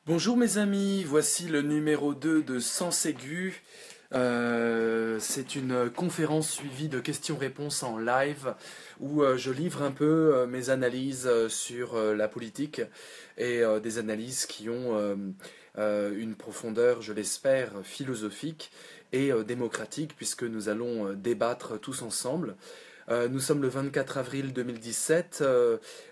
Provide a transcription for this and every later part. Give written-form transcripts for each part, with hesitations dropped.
Bonjour mes amis, voici le numéro 2 de Sens Aigu. C'est une conférence suivie de questions-réponses en live où je livre un peu mes analyses sur la politique et des analyses qui ont une profondeur, je l'espère, philosophique et démocratique puisque nous allons débattre tous ensemble. Nous sommes le 24 avril 2017,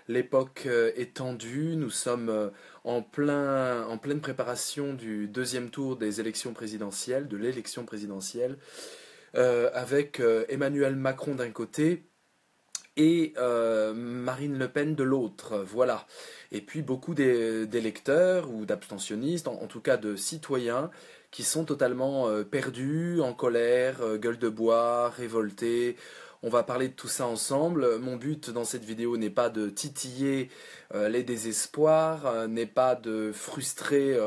l'époque est tendue, nous sommes en pleine préparation du deuxième tour des élections présidentielles, de l'élection présidentielle, avec Emmanuel Macron d'un côté et Marine Le Pen de l'autre, voilà. Et puis beaucoup d'électeurs ou d'abstentionnistes, en tout cas de citoyens, qui sont totalement perdus, en colère, gueule de bois, révoltés. On va parler de tout ça ensemble. Mon but dans cette vidéo n'est pas de titiller les désespoirs, n'est pas de frustrer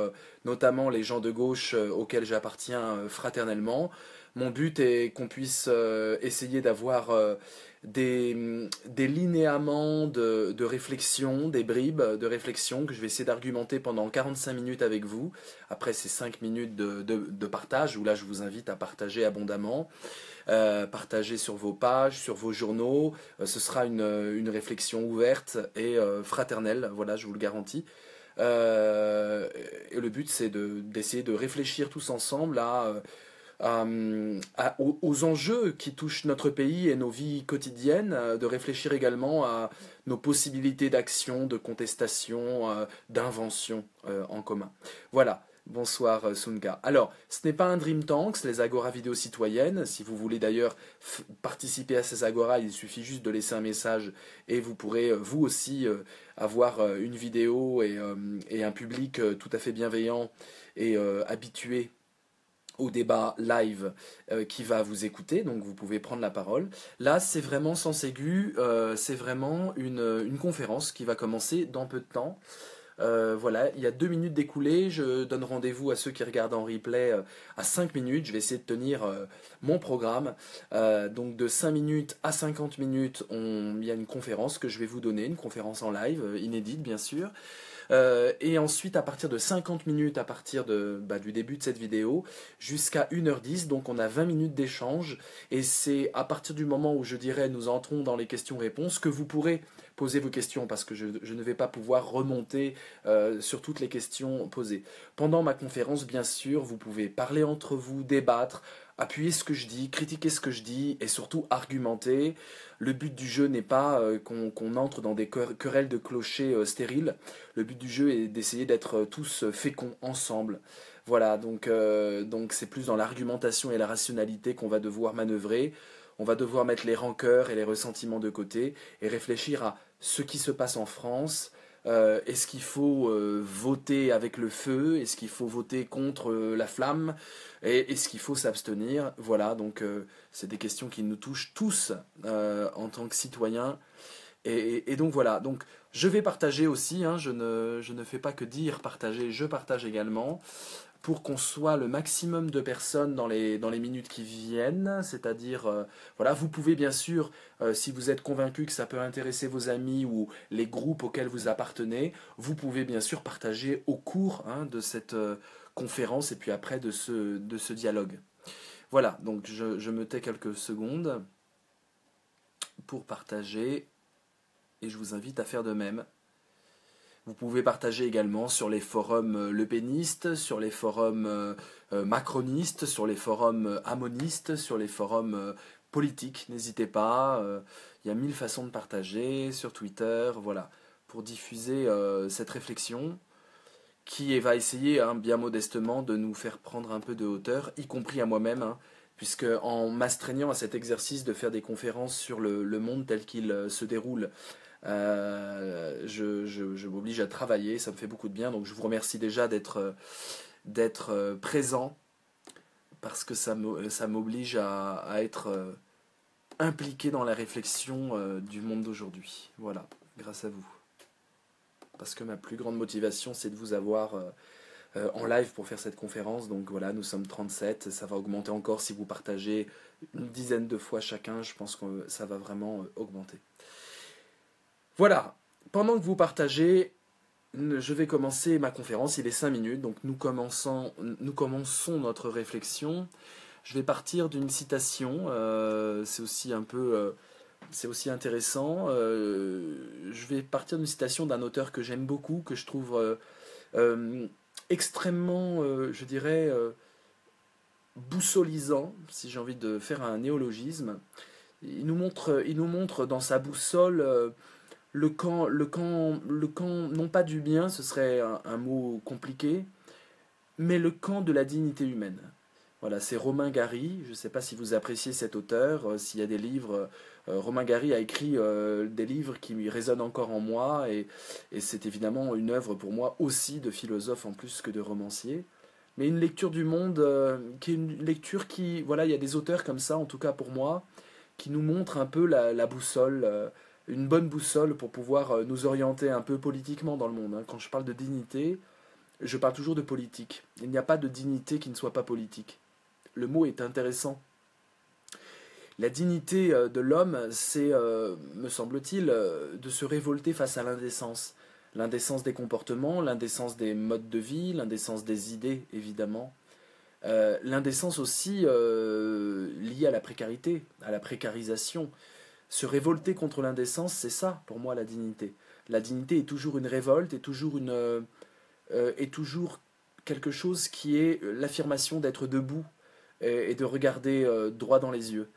notamment les gens de gauche auxquels j'appartiens fraternellement. Mon but est qu'on puisse essayer d'avoir des linéaments de réflexion, des bribes de réflexion que je vais essayer d'argumenter pendant 45 minutes avec vous, après ces 5 minutes de partage, où là je vous invite à partager abondamment, partager sur vos pages, sur vos journaux, ce sera une réflexion ouverte et fraternelle, voilà, je vous le garantis. Et le but c'est d'essayer de réfléchir tous ensemble aux enjeux qui touchent notre pays et nos vies quotidiennes, de réfléchir également à nos possibilités d'action, de contestation, d'invention en commun. Voilà. Bonsoir Sunga. Alors, ce n'est pas un Dream Tanks, les Agora vidéo citoyennes. Si vous voulez d'ailleurs participer à ces Agora, il suffit juste de laisser un message et vous pourrez vous aussi avoir une vidéo et un public tout à fait bienveillant et habitué au débat live qui va vous écouter, donc vous pouvez prendre la parole. Là, c'est vraiment Sens Aigu, c'est vraiment une conférence qui va commencer dans peu de temps. Voilà, il y a 2 minutes d'écoulées, je donne rendez-vous à ceux qui regardent en replay à 5 minutes, je vais essayer de tenir mon programme. Donc de 5 minutes à 50 minutes, il y a une conférence que je vais vous donner, une conférence en live, inédite bien sûr. Et ensuite, à partir de 50 minutes, à partir du début de cette vidéo, jusqu'à 1h10, donc on a 20 minutes d'échange. Et c'est à partir du moment où je dirais nous entrons dans les questions-réponses que vous pourrez poser vos questions, parce que je ne vais pas pouvoir remonter sur toutes les questions posées. Pendant ma conférence, bien sûr, vous pouvez parler entre vous, débattre, appuyer ce que je dis, critiquer ce que je dis et surtout argumenter. Le but du jeu n'est pas qu'on entre dans des querelles de clochers stériles. Le but du jeu est d'essayer d'être tous féconds ensemble. Voilà, donc c'est plus dans l'argumentation et la rationalité qu'on va devoir manœuvrer. On va devoir mettre les rancœurs et les ressentiments de côté et réfléchir à ce qui se passe en France. Est-ce qu'il faut voter avec le feu? Est-ce qu'il faut voter contre la flamme? Et est-ce qu'il faut s'abstenir? Voilà, donc c'est des questions qui nous touchent tous en tant que citoyens. Et donc voilà, donc je vais partager aussi, hein, je ne fais pas que dire partager, je partage également pour qu'on soit le maximum de personnes dans les minutes qui viennent, c'est-à-dire, voilà, vous pouvez bien sûr, si vous êtes convaincu que ça peut intéresser vos amis ou les groupes auxquels vous appartenez, vous pouvez bien sûr partager au cours hein, de cette conférence et puis après de ce dialogue. Voilà, donc je me tais quelques secondes pour partager et je vous invite à faire de même. Vous pouvez partager également sur les forums lepénistes, sur les forums macronistes, sur les forums amonistes, sur les forums politiques. N'hésitez pas, il y a 1000 façons de partager sur Twitter, voilà, pour diffuser cette réflexion qui va essayer, hein, bien modestement, de nous faire prendre un peu de hauteur, y compris à moi-même, hein, puisque en m'astreignant à cet exercice de faire des conférences sur le monde tel qu'il se déroule, je m'oblige à travailler, ça me fait beaucoup de bien, donc je vous remercie déjà d'être présent, parce que ça m'oblige à être impliqué dans la réflexion du monde d'aujourd'hui. Voilà, grâce à vous. Parce que ma plus grande motivation, c'est de vous avoir en live pour faire cette conférence. Donc voilà, nous sommes 37, ça va augmenter encore si vous partagez une dizaine de fois chacun, je pense que ça va vraiment augmenter. Voilà, pendant que vous partagez, je vais commencer ma conférence, il est 5 minutes, donc nous commençons notre réflexion. Je vais partir d'une citation, c'est aussi intéressant. Je vais partir d'une citation d'un auteur que j'aime beaucoup, que je trouve euh, extrêmement, je dirais, boussolisant, si j'ai envie de faire un néologisme. Il nous montre dans sa boussole le camp, non pas du bien, ce serait un mot compliqué, mais le camp de la dignité humaine. Voilà, c'est Romain Gary. Je ne sais pas si vous appréciez cet auteur, s'il y a des livres. Romain Gary a écrit des livres qui lui résonnent encore en moi, et c'est évidemment une œuvre pour moi aussi de philosophe en plus que de romancier. Mais une lecture du monde qui est une lecture qui, voilà, il y a des auteurs comme ça, en tout cas pour moi, qui nous montrent un peu la boussole, une bonne boussole pour pouvoir nous orienter un peu politiquement dans le monde, hein. Quand je parle de dignité, je parle toujours de politique. Il n'y a pas de dignité qui ne soit pas politique. Le mot est intéressant. La dignité de l'homme, c'est, me semble-t-il, de se révolter face à l'indécence. L'indécence des comportements, l'indécence des modes de vie, l'indécence des idées, évidemment. L'indécence aussi liée à la précarité, à la précarisation. Se révolter contre l'indécence, c'est ça, pour moi, la dignité. La dignité est toujours une révolte, est toujours quelque chose qui est l'affirmation d'être debout et de regarder droit dans les yeux.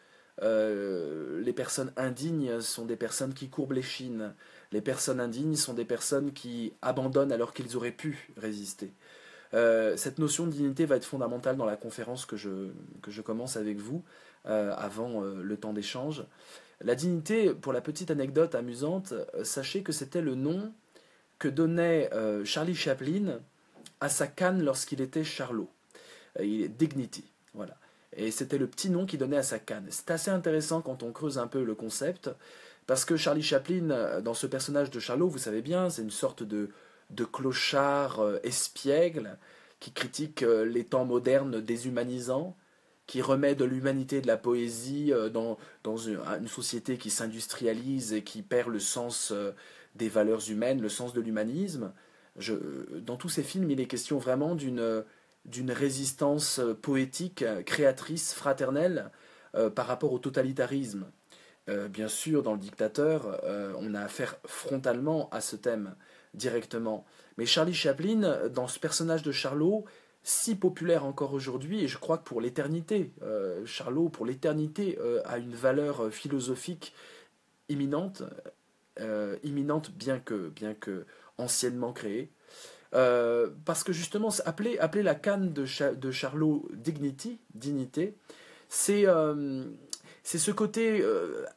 Les personnes indignes sont des personnes qui courbent l'échine. Les personnes indignes sont des personnes qui abandonnent alors qu'ils auraient pu résister. Cette notion de dignité va être fondamentale dans la conférence que je commence avec vous avant le temps d'échange. La dignité, pour la petite anecdote amusante, sachez que c'était le nom que donnait Charlie Chaplin à sa canne lorsqu'il était Charlot. Dignity, voilà. Et c'était le petit nom qu'il donnait à sa canne. C'est assez intéressant quand on creuse un peu le concept, parce que Charlie Chaplin, dans ce personnage de Charlot, vous savez bien, c'est une sorte de clochard espiègle qui critique les temps modernes déshumanisants, qui remet de l'humanité et de la poésie dans une société qui s'industrialise et qui perd le sens des valeurs humaines, le sens de l'humanisme. Dans tous ces films, il est question vraiment d'une résistance poétique, créatrice, fraternelle par rapport au totalitarisme. Bien sûr, dans Le Dictateur, on a affaire frontalement à ce thème, directement. Mais Charlie Chaplin, dans ce personnage de Charlot, si populaire encore aujourd'hui, et je crois que pour l'éternité, Charlot, pour l'éternité, a une valeur philosophique imminente, bien que anciennement créée. Parce que justement, appeler la canne de Charlot dignité, c'est ce côté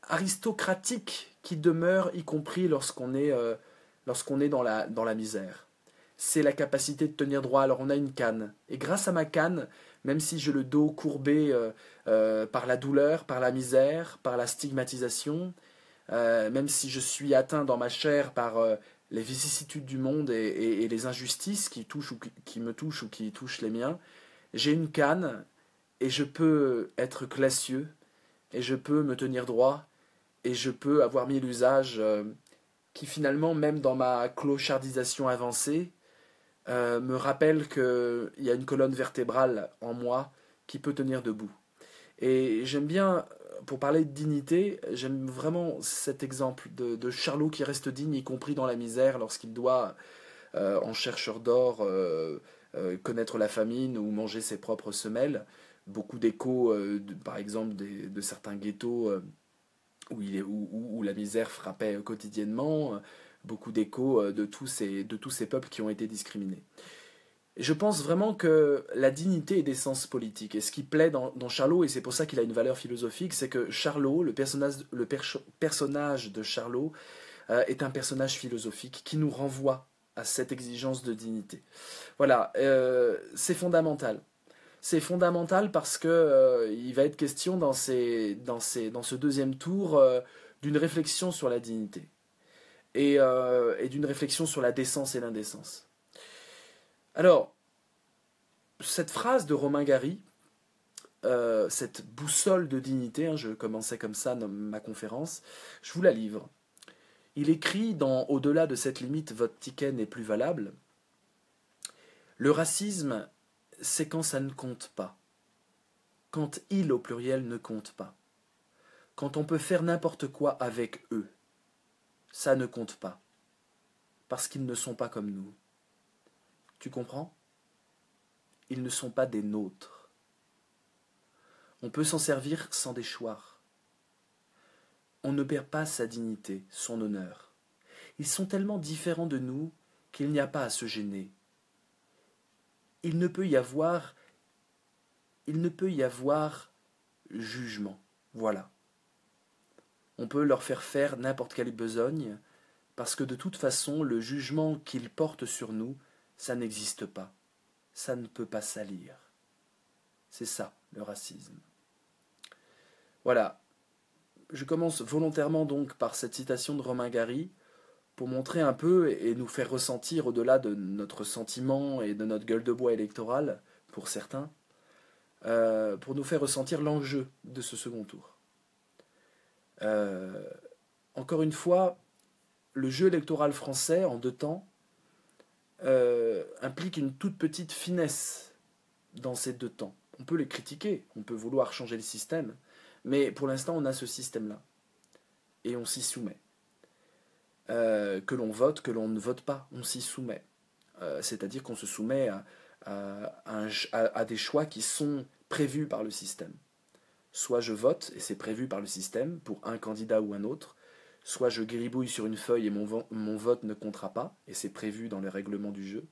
aristocratique qui demeure, y compris lorsqu'on est dans la misère. C'est la capacité de tenir droit. Alors on a une canne. Et grâce à ma canne, même si j'ai le dos courbé par la douleur, par la misère, par la stigmatisation, même si je suis atteint dans ma chair par les vicissitudes du monde et les injustices qui me touchent ou qui touchent les miens, j'ai une canne et je peux être classieux et je peux me tenir droit et je peux avoir mis l'usage qui finalement, même dans ma clochardisation avancée, me rappelle qu'il y a une colonne vertébrale en moi qui peut tenir debout. Et j'aime bien, pour parler de dignité, j'aime vraiment cet exemple de Charlot qui reste digne, y compris dans la misère, lorsqu'il doit, en chercheur d'or, connaître la famine ou manger ses propres semelles. Beaucoup d'échos, par exemple, de certains ghettos où la misère frappait quotidiennement, beaucoup d'échos de tous ces peuples qui ont été discriminés. Et je pense vraiment que la dignité est d'essence politique. Et ce qui plaît dans Charlot, et c'est pour ça qu'il a une valeur philosophique, c'est que Charlot, le personnage de Charlot, est un personnage philosophique qui nous renvoie à cette exigence de dignité. Voilà, c'est fondamental. C'est fondamental parce que il va être question dans ce deuxième tour d'une réflexion sur la dignité et d'une réflexion sur la décence et l'indécence. Alors, cette phrase de Romain Gary, cette boussole de dignité, hein, je commençais comme ça ma conférence, je vous la livre. Il écrit dans Au-delà de cette limite, votre ticket n'est plus valable. Le racisme, c'est quand ça ne compte pas. Quand il au pluriel ne compte pas. Quand on peut faire n'importe quoi avec eux. Ça ne compte pas. Parce qu'ils ne sont pas comme nous. Tu comprends? Ils ne sont pas des nôtres. On peut s'en servir sans déchoir. On ne perd pas sa dignité, son honneur. Ils sont tellement différents de nous qu'il n'y a pas à se gêner. Il ne peut y avoir jugement. Voilà. On peut leur faire n'importe quelle besogne, parce que de toute façon, le jugement qu'ils portent sur nous, ça n'existe pas. Ça ne peut pas salir. C'est ça, le racisme. Voilà. Je commence volontairement donc par cette citation de Romain Gary, pour montrer un peu et nous faire ressentir au-delà de notre sentiment et de notre gueule de bois électorale, pour certains, pour nous faire ressentir l'enjeu de ce second tour. Encore une fois, le jeu électoral français, en 2 temps, implique une toute petite finesse dans ces 2 temps. On peut les critiquer, on peut vouloir changer le système, mais pour l'instant, on a ce système-là. Et on s'y soumet. Que l'on que l'on ne vote pas, on s'y soumet. C'est-à-dire qu'on se soumet à des choix qui sont prévus par le système. Soit je vote, et c'est prévu par le système, pour un candidat ou un autre, soit je gribouille sur une feuille et mon vote ne comptera pas, et c'est prévu dans le règlement du jeu.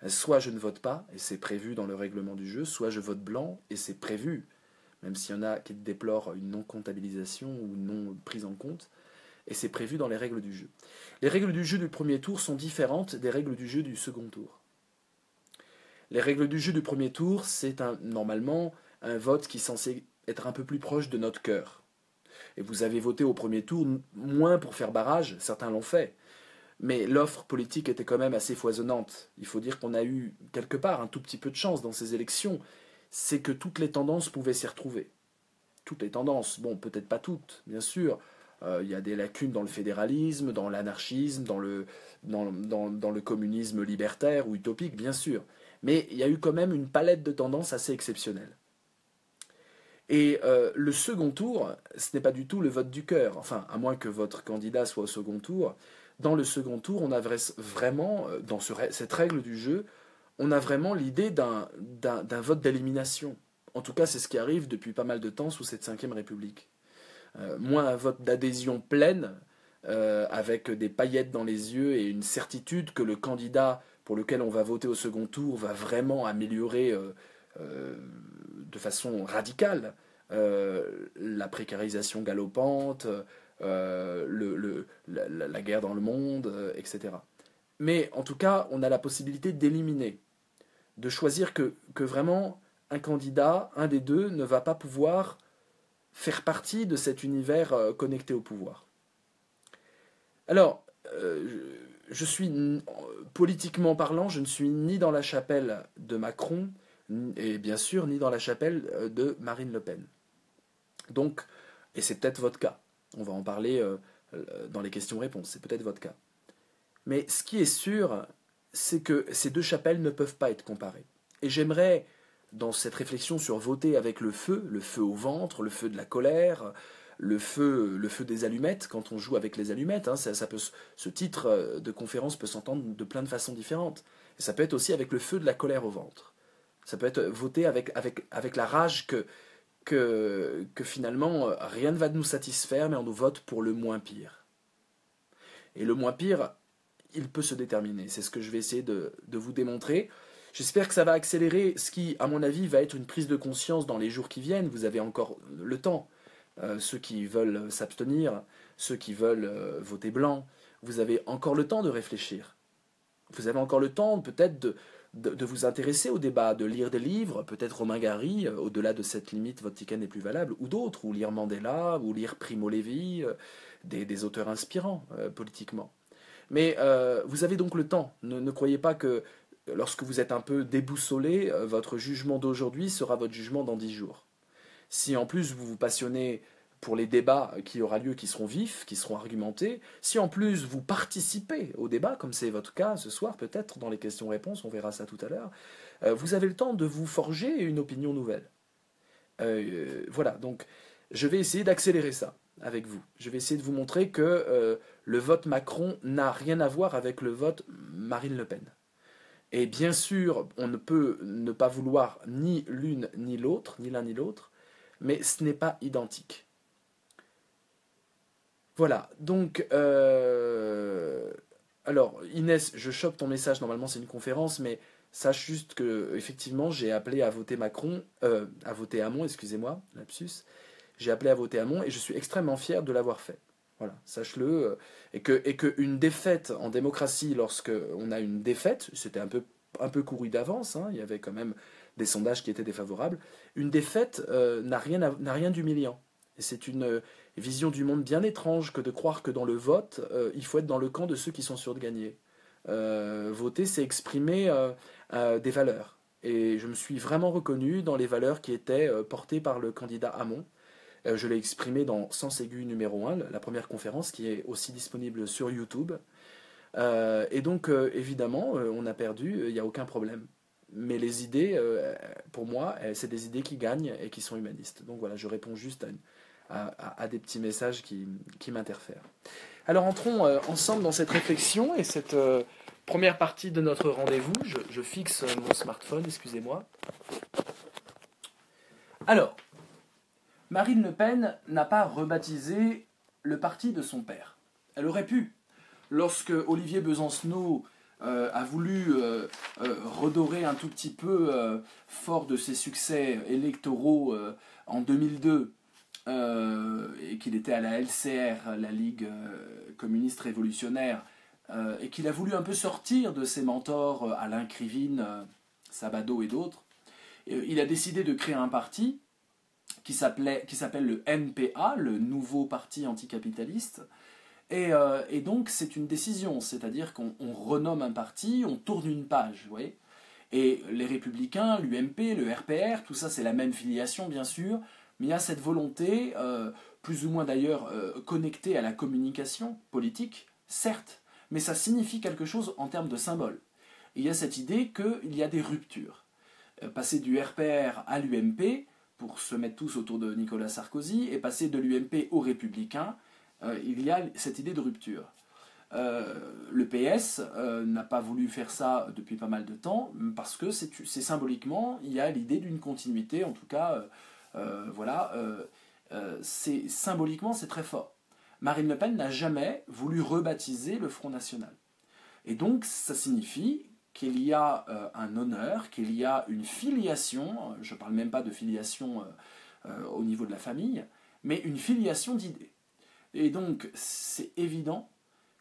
Soit je ne vote pas, et c'est prévu dans le règlement du jeu, soit je vote blanc, et c'est prévu, même s'il y en a qui déplorent une non-comptabilisation ou une non-prise en compte, et c'est prévu dans les règles du jeu. Les règles du jeu du premier tour sont différentes des règles du jeu du second tour. Les règles du jeu du premier tour, c'est normalement un vote qui est censé être un peu plus proche de notre cœur. Et vous avez voté au premier tour, moins pour faire barrage, certains l'ont fait, mais l'offre politique était quand même assez foisonnante. Il faut dire qu'on a eu quelque part un tout petit peu de chance dans ces élections, c'est que toutes les tendances pouvaient s'y retrouver. Toutes les tendances, bon, peut-être pas toutes, bien sûr. Il y a des lacunes dans le fédéralisme, dans l'anarchisme, dans le communisme libertaire ou utopique, bien sûr. Mais il y a eu quand même une palette de tendances assez exceptionnelle. Et le second tour, ce n'est pas du tout le vote du cœur. Enfin, à moins que votre candidat soit au second tour. Dans le second tour, on a vraiment, dans cette règle du jeu, on a vraiment l'idée d'un vote d'élimination. En tout cas, c'est ce qui arrive depuis pas mal de temps sous cette Ve République. Moins un vote d'adhésion pleine, avec des paillettes dans les yeux et une certitude que le candidat pour lequel on va voter au second tour va vraiment améliorer de façon radicale la précarisation galopante, la guerre dans le monde, etc. Mais en tout cas, on a la possibilité d'éliminer, de choisir que vraiment un candidat, un des deux, ne va pas pouvoir faire partie de cet univers connecté au pouvoir. Alors, je suis, politiquement parlant, je ne suis ni dans la chapelle de Macron, et bien sûr, ni dans la chapelle de Marine Le Pen. Donc, et c'est peut-être votre cas, on va en parler dans les questions-réponses, c'est peut-être votre cas. Mais ce qui est sûr, c'est que ces 2 chapelles ne peuvent pas être comparées. Et j'aimerais, dans cette réflexion sur voter avec le feu au ventre, le feu de la colère, le feu des allumettes, quand on joue avec les allumettes, hein, ce titre de conférence peut s'entendre de plein de façons différentes. Et ça peut être aussi avec le feu de la colère au ventre. Ça peut être voter avec la rage que finalement rien ne va nous satisfaire, mais on nous vote pour le moins pire. Et le moins pire, il peut se déterminer. C'est ce que je vais essayer de vous démontrer. J'espère que ça va accélérer ce qui, à mon avis, va être une prise de conscience dans les jours qui viennent. Vous avez encore le temps. Ceux qui veulent s'abstenir, ceux qui veulent voter blanc, vous avez encore le temps de réfléchir. Vous avez encore le temps peut-être de vous intéresser au débat, de lire des livres, peut-être Romain Gary, au-delà de cette limite, votre ticket n'est plus valable, ou d'autres, ou lire Mandela, ou lire Primo Levi, des auteurs inspirants politiquement. Mais vous avez donc le temps. Ne croyez pas que lorsque vous êtes un peu déboussolé, votre jugement d'aujourd'hui sera votre jugement dans 10 jours. Si en plus vous vous passionnez pour les débats qui aura lieu, qui seront vifs, qui seront argumentés, si en plus vous participez au débat, comme c'est votre cas ce soir peut-être dans les questions-réponses, on verra ça tout à l'heure, vous avez le temps de vous forger une opinion nouvelle. Voilà, donc je vais essayer d'accélérer ça avec vous. Je vais essayer de vous montrer que le vote Macron n'a rien à voir avec le vote Marine Le Pen. Et bien sûr, on ne peut ne pas vouloir ni l'une ni l'autre, ni l'un ni l'autre, mais ce n'est pas identique. Voilà, donc, alors Inès, je chope ton message, normalement c'est une conférence, mais sache juste que effectivement j'ai appelé à voter Macron, à voter Hamon, excusez-moi, lapsus, j'ai appelé à voter Hamon et je suis extrêmement fier de l'avoir fait. Voilà, sache-le, et que une défaite en démocratie, lorsque on a une défaite, c'était un peu couru d'avance, hein, il y avait quand même des sondages qui étaient défavorables, une défaite n'a rien d'humiliant. Et c'est une vision du monde bien étrange que de croire que dans le vote, il faut être dans le camp de ceux qui sont sûrs de gagner. Voter, c'est exprimer des valeurs. Et je me suis vraiment reconnu dans les valeurs qui étaient portées par le candidat Hamon. Je l'ai exprimé dans Sens aigu numéro 1, la première conférence qui est aussi disponible sur YouTube. Et donc, évidemment, on a perdu, il n'y a aucun problème. Mais les idées, pour moi, c'est des idées qui gagnent et qui sont humanistes. Donc voilà, je réponds juste à des petits messages qui m'interfèrent. Alors entrons ensemble dans cette réflexion et cette première partie de notre rendez-vous. Je fixe mon smartphone, excusez-moi. Alors, Marine Le Pen n'a pas rebaptisé le parti de son père. Elle aurait pu. Lorsque Olivier Besancenot a voulu redorer un tout petit peu, fort de ses succès électoraux en 2002, et qu'il était à la LCR, la Ligue communiste révolutionnaire, et qu'il a voulu un peu sortir de ses mentors, Alain Krivine, Sabato et d'autres, il a décidé de créer un parti qui s'appelle le NPA, le nouveau parti anticapitaliste. Et donc c'est une décision, c'est-à-dire qu'on renomme un parti, on tourne une page, vous voyez. Et les Républicains, l'UMP, le RPR, tout ça c'est la même filiation bien sûr, mais il y a cette volonté, plus ou moins d'ailleurs connectée à la communication politique, certes, mais ça signifie quelque chose en termes de symbole. Et il y a cette idée qu'il y a des ruptures. Passer du RPR à l'UMP, pour se mettre tous autour de Nicolas Sarkozy, et passer de l'UMP aux Républicains, il y a cette idée de rupture. Le PS n'a pas voulu faire ça depuis pas mal de temps, parce que c'est symboliquement, il y a l'idée d'une continuité, en tout cas, voilà, symboliquement c'est très fort. Marine Le Pen n'a jamais voulu rebaptiser le Front National. Et donc ça signifie qu'il y a un honneur, qu'il y a une filiation, je ne parle même pas de filiation au niveau de la famille, mais une filiation d'idées. Et donc, c'est évident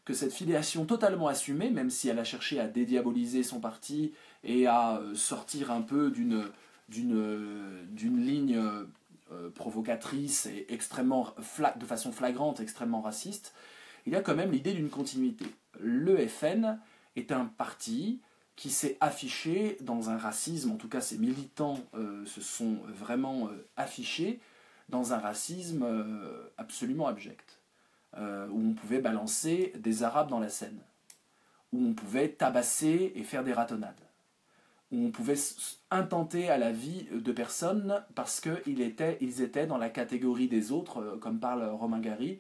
que cette filiation totalement assumée, même si elle a cherché à dédiaboliser son parti et à sortir un peu d'une ligne provocatrice et extrêmement de façon flagrante, extrêmement raciste, il y a quand même l'idée d'une continuité. Le FN est un parti qui s'est affiché dans un racisme, en tout cas ses militants se sont vraiment affichés dans un racisme absolument abject, où on pouvait balancer des Arabes dans la Seine, où on pouvait tabasser et faire des ratonnades, où on pouvait intenter à la vie de personnes parce qu'ils étaient dans la catégorie des autres, comme parle Romain Gary,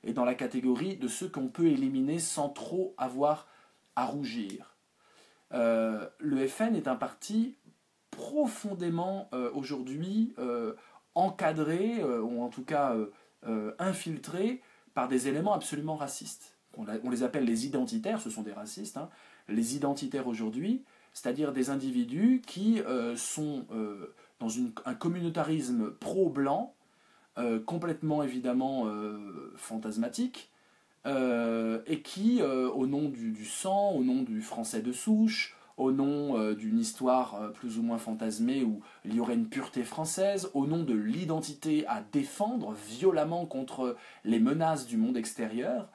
et dans la catégorie de ceux qu'on peut éliminer sans trop avoir à rougir. Le FN est un parti profondément aujourd'hui encadré, ou en tout cas infiltré par des éléments absolument racistes. On les appelle les identitaires, ce sont des racistes, hein. Les identitaires aujourd'hui, c'est-à-dire des individus qui sont dans un communautarisme pro-blanc, complètement évidemment fantasmatique, et qui, au nom du sang, au nom du français de souche, au nom d'une histoire plus ou moins fantasmée où il y aurait une pureté française, au nom de l'identité à défendre violemment contre les menaces du monde extérieur,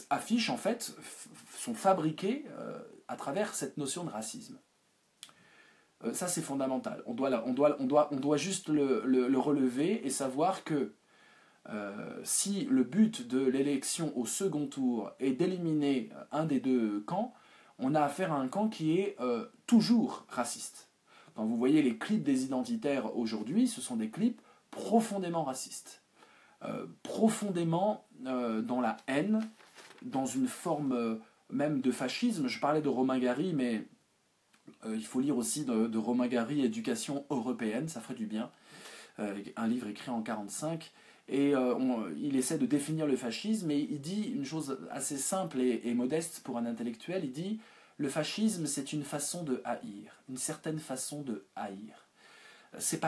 affichent en fait, sont fabriqués à travers cette notion de racisme. Ça, c'est fondamental. On doit juste le relever et savoir que si le but de l'élection au second tour est d'éliminer un des deux camps, on a affaire à un camp qui est toujours raciste. Quand vous voyez les clips des identitaires aujourd'hui, ce sont des clips profondément racistes, profondément dans la haine, dans une forme même de fascisme. Je parlais de Romain Gary, mais il faut lire aussi de Romain Gary, Éducation européenne, ça ferait du bien, un livre écrit en 1945. Et il essaie de définir le fascisme, et il dit une chose assez simple et modeste pour un intellectuel. Il dit: le fascisme, c'est une façon de haïr, une certaine façon de haïr. C'est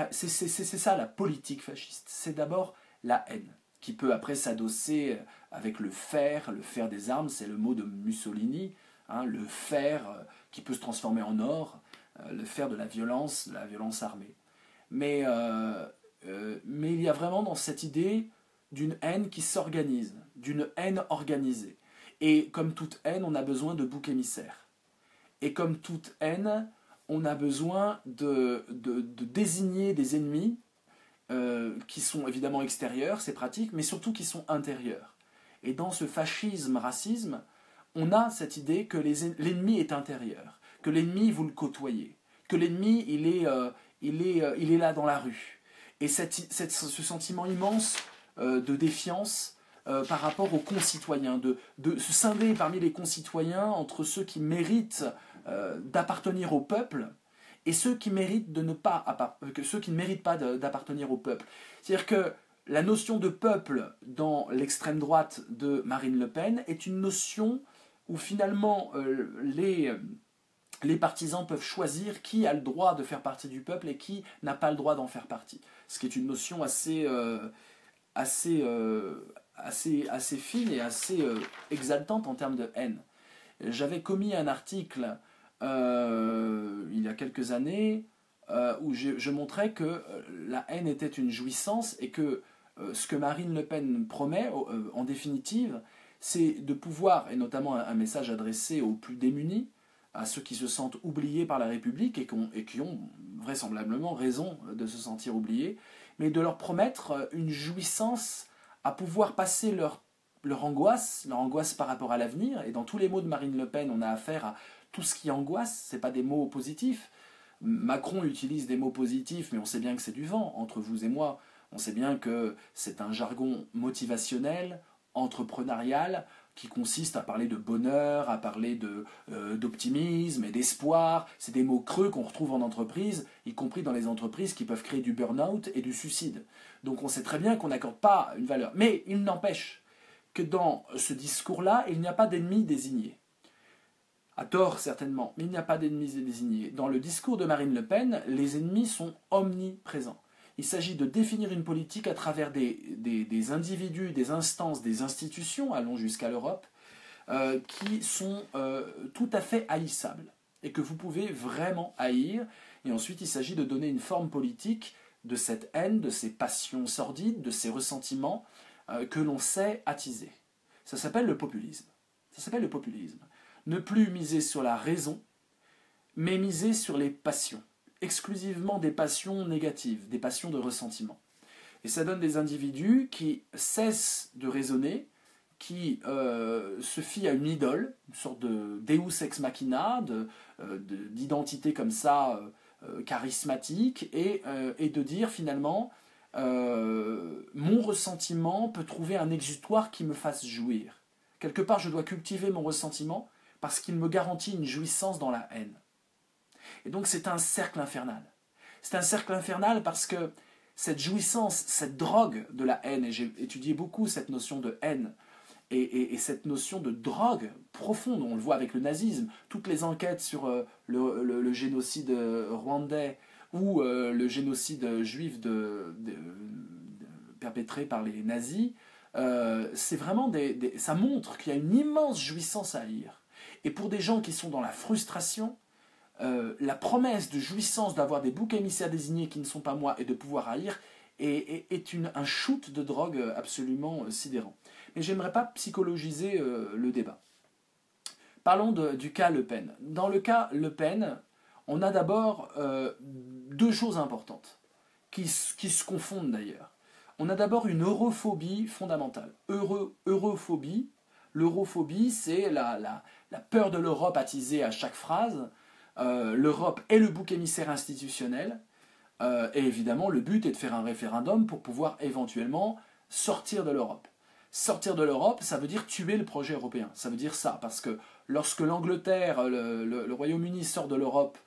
ça la politique fasciste. C'est d'abord la haine, qui peut après s'adosser avec le fer des armes, c'est le mot de Mussolini, hein, le fer qui peut se transformer en or, le fer de la violence armée. Mais il y a vraiment dans cette idée d'une haine qui s'organise, d'une haine organisée. Et comme toute haine, on a besoin de boucs émissaires. Et comme toute haine, on a besoin de désigner des ennemis qui sont évidemment extérieurs, c'est pratique, mais surtout qui sont intérieurs. Et dans ce fascisme-racisme, on a cette idée que l'ennemi est intérieur, que l'ennemi, vous le côtoyez, que l'ennemi, il est là dans la rue. Et ce sentiment immense de défiance par rapport aux concitoyens, de se scinder parmi les concitoyens entre ceux qui méritent d'appartenir au peuple et ceux qui méritent ceux qui ne méritent pas d'appartenir au peuple. C'est-à-dire que la notion de peuple dans l'extrême droite de Marine Le Pen est une notion où finalement les partisans peuvent choisir qui a le droit de faire partie du peuple et qui n'a pas le droit d'en faire partie. Ce qui est une notion assez fine et assez exaltante en termes de haine. J'avais commis un article il y a quelques années où je montrais que la haine était une jouissance et que ce que Marine Le Pen promet, en définitive, c'est de pouvoir, et notamment un message adressé aux plus démunis, à ceux qui se sentent oubliés par la République et qui ont vraisemblablement raison de se sentir oubliés, mais de leur promettre une jouissance à pouvoir passer leur angoisse par rapport à l'avenir. Et dans tous les mots de Marine Le Pen, on a affaire à tout ce qui angoisse, ce n'est pas des mots positifs. Macron utilise des mots positifs, mais on sait bien que c'est du vent, entre vous et moi. On sait bien que c'est un jargon motivationnel, entrepreneurial, qui consiste à parler de bonheur, à parler d'optimisme et d'espoir. C'est des mots creux qu'on retrouve en entreprise, y compris dans les entreprises qui peuvent créer du burn-out et du suicide. Donc on sait très bien qu'on n'accorde pas une valeur. Mais il n'empêche que dans ce discours-là, il n'y a pas d'ennemi désigné. À tort, certainement, mais il n'y a pas d'ennemis désignés. Dans le discours de Marine Le Pen, les ennemis sont omniprésents. Il s'agit de définir une politique à travers des individus, des instances, des institutions, allons jusqu'à l'Europe, qui sont tout à fait haïssables et que vous pouvez vraiment haïr. Et ensuite, il s'agit de donner une forme politique de cette haine, de ces passions sordides, de ces ressentiments que l'on sait attiser. Ça s'appelle le populisme. Ça s'appelle le populisme. Ne plus miser sur la raison, mais miser sur les passions. Exclusivement des passions négatives, des passions de ressentiment. Et ça donne des individus qui cessent de raisonner, qui se fient à une idole, une sorte de deus ex machina, d'identité comme ça, charismatique, et de dire finalement, mon ressentiment peut trouver un exutoire qui me fasse jouir. Quelque part, je dois cultiver mon ressentiment parce qu'il me garantit une jouissance dans la haine. Et donc c'est un cercle infernal. C'est un cercle infernal parce que cette jouissance, cette drogue de la haine, et j'ai étudié beaucoup cette notion de haine, et cette notion de drogue profonde, on le voit avec le nazisme, toutes les enquêtes sur le génocide rwandais ou le génocide juif perpétré par les nazis, c'est vraiment ça montre qu'il y a une immense jouissance à haïr. Et pour des gens qui sont dans la frustration, la promesse de jouissance d'avoir des boucs émissaires désignés qui ne sont pas moi et de pouvoir haïr est un shoot de drogue absolument sidérant. Mais j'aimerais pas psychologiser le débat. Parlons du cas Le Pen. Dans le cas Le Pen, On a d'abord deux choses importantes, qui se confondent d'ailleurs. On a d'abord une europhobie fondamentale. Europhobie, l'europhobie, c'est la peur de l'Europe attisée à chaque phrase. L'Europe est le bouc émissaire institutionnel. Et évidemment, le but est de faire un référendum pour pouvoir éventuellement sortir de l'Europe. Sortir de l'Europe, ça veut dire tuer le projet européen. Ça veut dire ça, parce que lorsque l'Angleterre, le Royaume-Uni sort de l'Europe,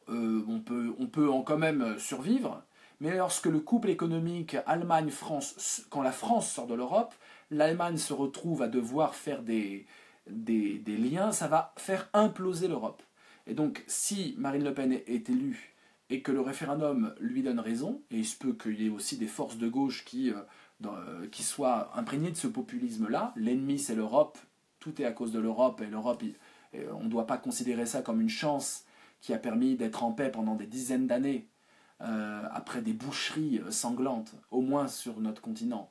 on peut quand même survivre. Mais lorsque le couple économique Allemagne-France, quand la France sort de l'Europe, l'Allemagne se retrouve à devoir faire des liens, ça va faire imploser l'Europe. Et donc, si Marine Le Pen est élue et que le référendum lui donne raison, et il se peut qu'il y ait aussi des forces de gauche qui soient imprégnées de ce populisme-là, l'ennemi c'est l'Europe, tout est à cause de l'Europe, et l'Europe, on ne doit pas considérer ça comme une chance qui a permis d'être en paix pendant des dizaines d'années, après des boucheries sanglantes, au moins sur notre continent.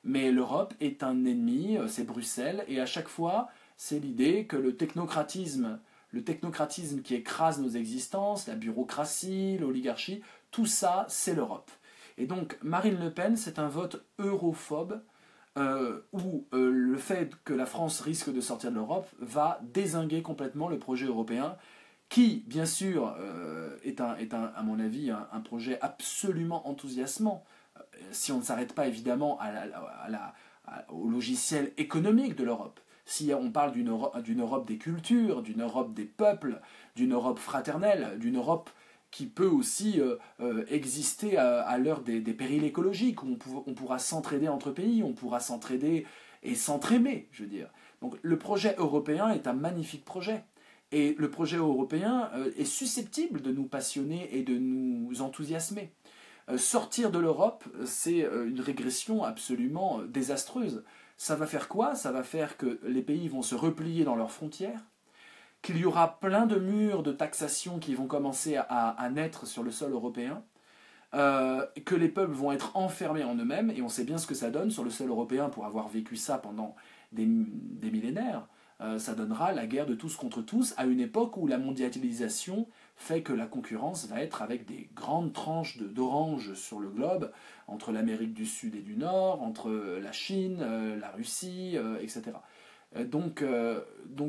Mais l'Europe est un ennemi, c'est Bruxelles, et à chaque fois, c'est l'idée que le technocratisme qui écrase nos existences, la bureaucratie, l'oligarchie, tout ça, c'est l'Europe. Et donc, Marine Le Pen, c'est un vote europhobe, où le fait que la France risque de sortir de l'Europe va dézinguer complètement le projet européen, qui, bien sûr, est à mon avis, un projet absolument enthousiasmant, si on ne s'arrête pas évidemment au logiciel économique de l'Europe. Si on parle d'une Europe des cultures, d'une Europe des peuples, d'une Europe fraternelle, d'une Europe qui peut aussi exister à l'heure des périls écologiques, où on pourra s'entraider entre pays, on pourra s'entraider et s'entraimer, je veux dire. Donc le projet européen est un magnifique projet. Et le projet européen est susceptible de nous passionner et de nous enthousiasmer. Sortir de l'Europe, c'est une régression absolument désastreuse. Ça va faire quoi? Ça va faire que les pays vont se replier dans leurs frontières, qu'il y aura plein de murs de taxation qui vont commencer à naître sur le sol européen, que les peuples vont être enfermés en eux-mêmes, et on sait bien ce que ça donne sur le sol européen pour avoir vécu ça pendant des millénaires. Ça donnera la guerre de tous contre tous à une époque où la mondialisation fait que la concurrence va être avec des grandes tranches d'orange sur le globe, entre l'Amérique du Sud et du Nord, entre la Chine, la Russie, etc. Donc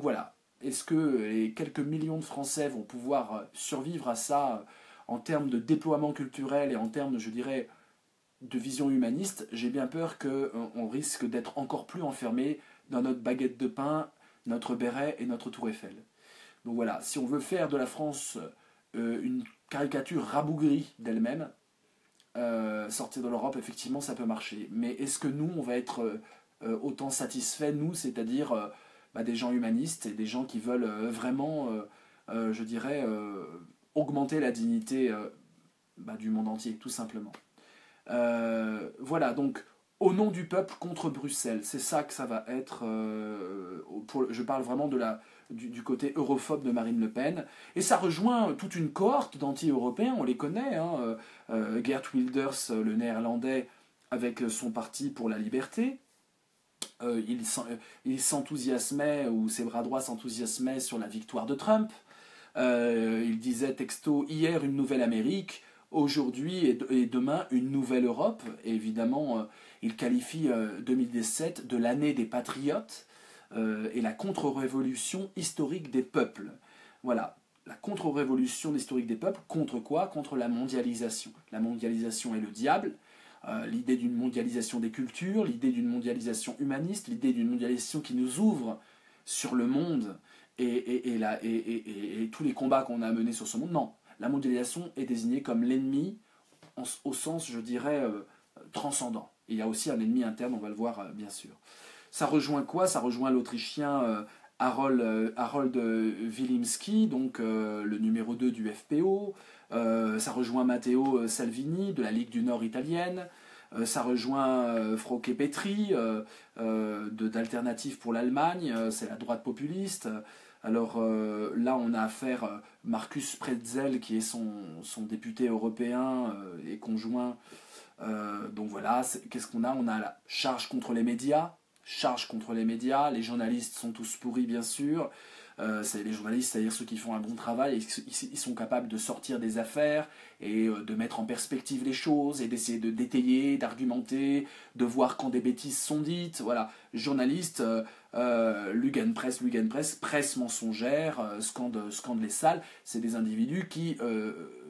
voilà. Est-ce que les quelques millions de Français vont pouvoir survivre à ça en termes de déploiement culturel et en termes, je dirais, de vision humaniste? J'ai bien peur qu'on risque d'être encore plus enfermé dans notre baguette de pain, notre béret et notre tour Eiffel. Donc voilà, si on veut faire de la France une caricature rabougrie d'elle-même, sortir de l'Europe, effectivement, ça peut marcher. Mais est-ce que nous, on va être autant satisfaits, nous, c'est-à-dire des gens humanistes et des gens qui veulent vraiment, je dirais, augmenter la dignité du monde entier, tout simplement. Voilà, donc au nom du peuple contre Bruxelles, c'est ça que ça va être. Je parle vraiment du côté europhobe de Marine Le Pen. Et ça rejoint toute une cohorte d'anti-européens, on les connaît. Geert Wilders, le néerlandais, avec son parti pour la liberté. Il s'enthousiasmait, ou ses bras droits s'enthousiasmaient sur la victoire de Trump. Il disait texto, hier une nouvelle Amérique, aujourd'hui et demain une nouvelle Europe. Et évidemment, il qualifie 2017 de l'année des patriotes et la contre-révolution historique des peuples. Voilà, la contre-révolution historique des peuples, contre quoi? Contre la mondialisation. La mondialisation est le diable. L'idée d'une mondialisation des cultures, l'idée d'une mondialisation humaniste, l'idée d'une mondialisation qui nous ouvre sur le monde et tous les combats qu'on a menés sur ce monde. Non, la mondialisation est désignée comme l'ennemi au sens, je dirais, transcendant. Et il y a aussi un ennemi interne, on va le voir bien sûr. Ça rejoint quoi? Ça rejoint l'Autrichien Harold Wilimski, donc le numéro 2 du FPO. Ça rejoint Matteo Salvini de la Ligue du Nord italienne. Ça rejoint Frauke Petry d'Alternative pour l'Allemagne. C'est la droite populiste. Alors là, on a affaire à Markus Pretzel, qui est son député européen et conjoint. Donc voilà, qu'est-ce qu'on a? On a la charge contre les médias. Charge contre les médias. Les journalistes sont tous pourris, bien sûr. C'est les journalistes, c'est-à-dire ceux qui font un bon travail, ils sont capables de sortir des affaires et de mettre en perspective les choses et d'essayer de détailler, d'argumenter, de voir quand des bêtises sont dites. Voilà, journalistes, Lugenpresse, presse mensongère, scande les salles. C'est des individus qui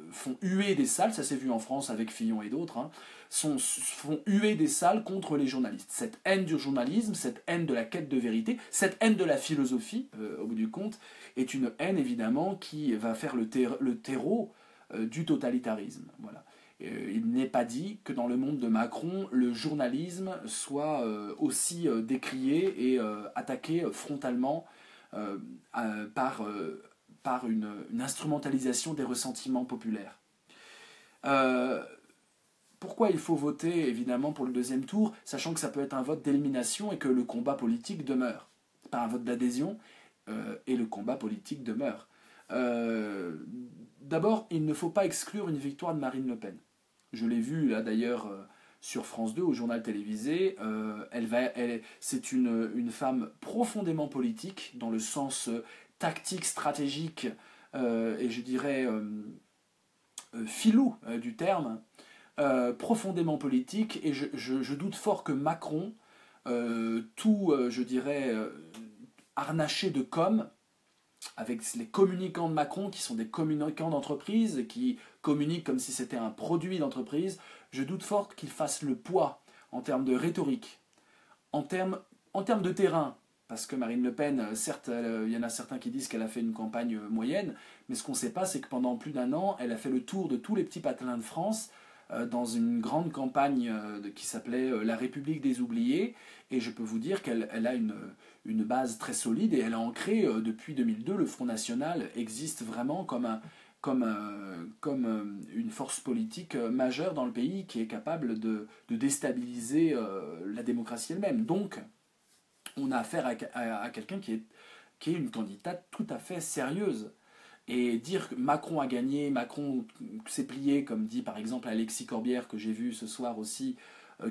font huer des salles, ça s'est vu en France avec Fillon et d'autres, hein, font huer des salles contre les journalistes. Cette haine du journalisme, cette haine de la quête de vérité, cette haine de la philosophie, au bout du compte, est une haine évidemment qui va faire le terreau du totalitarisme. Voilà. Il n'est pas dit que dans le monde de Macron, le journalisme soit aussi décrié et attaqué frontalement par une instrumentalisation des ressentiments populaires. Pourquoi il faut voter évidemment pour le deuxième tour, sachant que ça peut être un vote d'élimination et que le combat politique demeure. C'est pas un vote d'adhésion, et le combat politique demeure. D'abord, il ne faut pas exclure une victoire de Marine Le Pen. Je l'ai vu là d'ailleurs sur France 2 au journal télévisé. C'est une femme profondément politique dans le sens tactique, stratégique et je dirais filou du terme, profondément politique, et je doute fort que Macron, je dirais, harnaché de com', avec les communicants de Macron qui sont des communicants d'entreprise, qui communiquent comme si c'était un produit d'entreprise, je doute fort qu'il fasse le poids en termes de rhétorique, en termes de terrain. Parce que Marine Le Pen, certes, il y en a certains qui disent qu'elle a fait une campagne moyenne, mais ce qu'on ne sait pas, c'est que pendant plus d'un an, elle a fait le tour de tous les petits patelins de France dans une grande campagne qui s'appelait La République des oubliés, et je peux vous dire qu'elle a une base très solide, et elle a ancré, depuis 2002, le Front National existe vraiment comme une force politique majeure dans le pays qui est capable de déstabiliser la démocratie elle-même. Donc, on a affaire à quelqu'un qui est une candidate tout à fait sérieuse. Et dire que Macron a gagné, Macron s'est plié, comme dit par exemple Alexis Corbière, que j'ai vu ce soir aussi,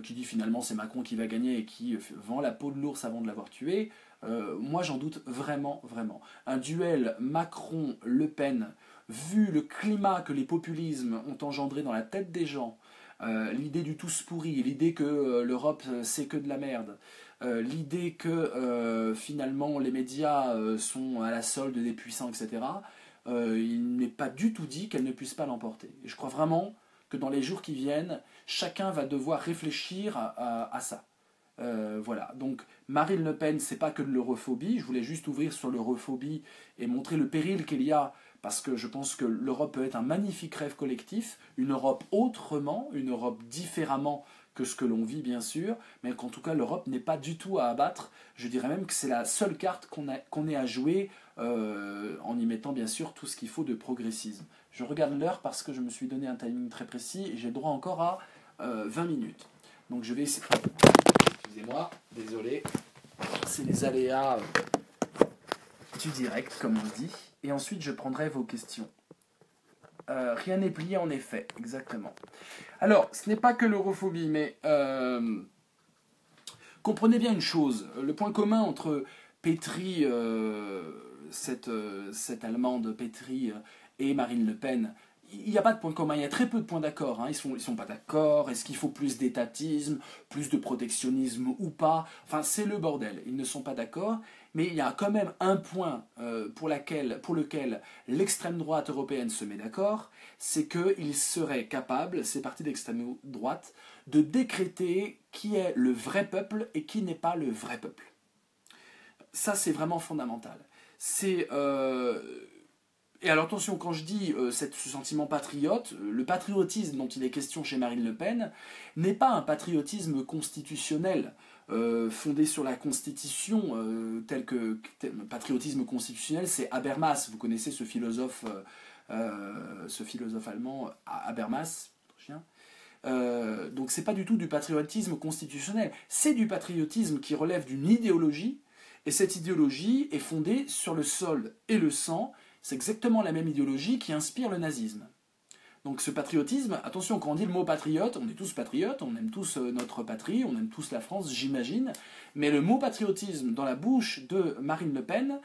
qui dit finalement c'est Macron qui va gagner et qui vend la peau de l'ours avant de l'avoir tué, moi j'en doute vraiment, vraiment. Un duel Macron-Le Pen, vu le climat que les populismes ont engendré dans la tête des gens, l'idée du tous pourri, l'idée que l'Europe c'est que de la merde, l'idée que finalement les médias sont à la solde des puissants, etc., il n'est pas du tout dit qu'elle ne puisse pas l'emporter. Et je crois vraiment que dans les jours qui viennent, chacun va devoir réfléchir à ça. Voilà, donc Marine Le Pen, c'est pas que de l'europhobie, je voulais juste ouvrir sur l'europhobie et montrer le péril qu'il y a, parce que je pense que l'Europe peut être un magnifique rêve collectif, une Europe autrement, une Europe différemment que ce que l'on vit bien sûr, mais qu'en tout cas l'Europe n'est pas du tout à abattre. Je dirais même que c'est la seule carte qu'on ait à jouer, en y mettant bien sûr tout ce qu'il faut de progressisme. Je regarde l'heure parce que je me suis donné un timing très précis et j'ai le droit encore à 20 minutes. Donc je vais essayer... Excusez-moi, désolé, c'est les aléas du direct comme on dit. Et ensuite je prendrai vos questions. Rien n'est plié en effet, exactement. Alors, ce n'est pas que l'europhobie, mais comprenez bien une chose. Le point commun entre Petri, cette Allemande Petri, et Marine Le Pen, il n'y a pas de point commun, il y a très peu de points d'accord. Hein. Ils sont pas d'accord. Est-ce qu'il faut plus d'étatisme, plus de protectionnisme ou pas? Enfin, c'est le bordel. Ils ne sont pas d'accord. Mais il y a quand même un point pour lequel l'extrême droite européenne se met d'accord, c'est qu'ils seraient capables, ces partis d'extrême droite, de décréter qui est le vrai peuple et qui n'est pas le vrai peuple. Ça, c'est vraiment fondamental. Et alors attention, quand je dis ce sentiment patriote, le patriotisme dont il est question chez Marine Le Pen n'est pas un patriotisme constitutionnel fondé sur la Constitution, patriotisme constitutionnel, c'est Habermas. Vous connaissez ce philosophe allemand, Habermas, chien. Donc c'est pas du tout du patriotisme constitutionnel, c'est du patriotisme qui relève d'une idéologie, et cette idéologie est fondée sur le sol et le sang. C'est exactement la même idéologie qui inspire le nazisme. Donc ce patriotisme, attention, quand on dit le mot patriote, on est tous patriotes, on aime tous notre patrie, on aime tous la France, j'imagine, mais le mot patriotisme dans la bouche de Marine Le Pen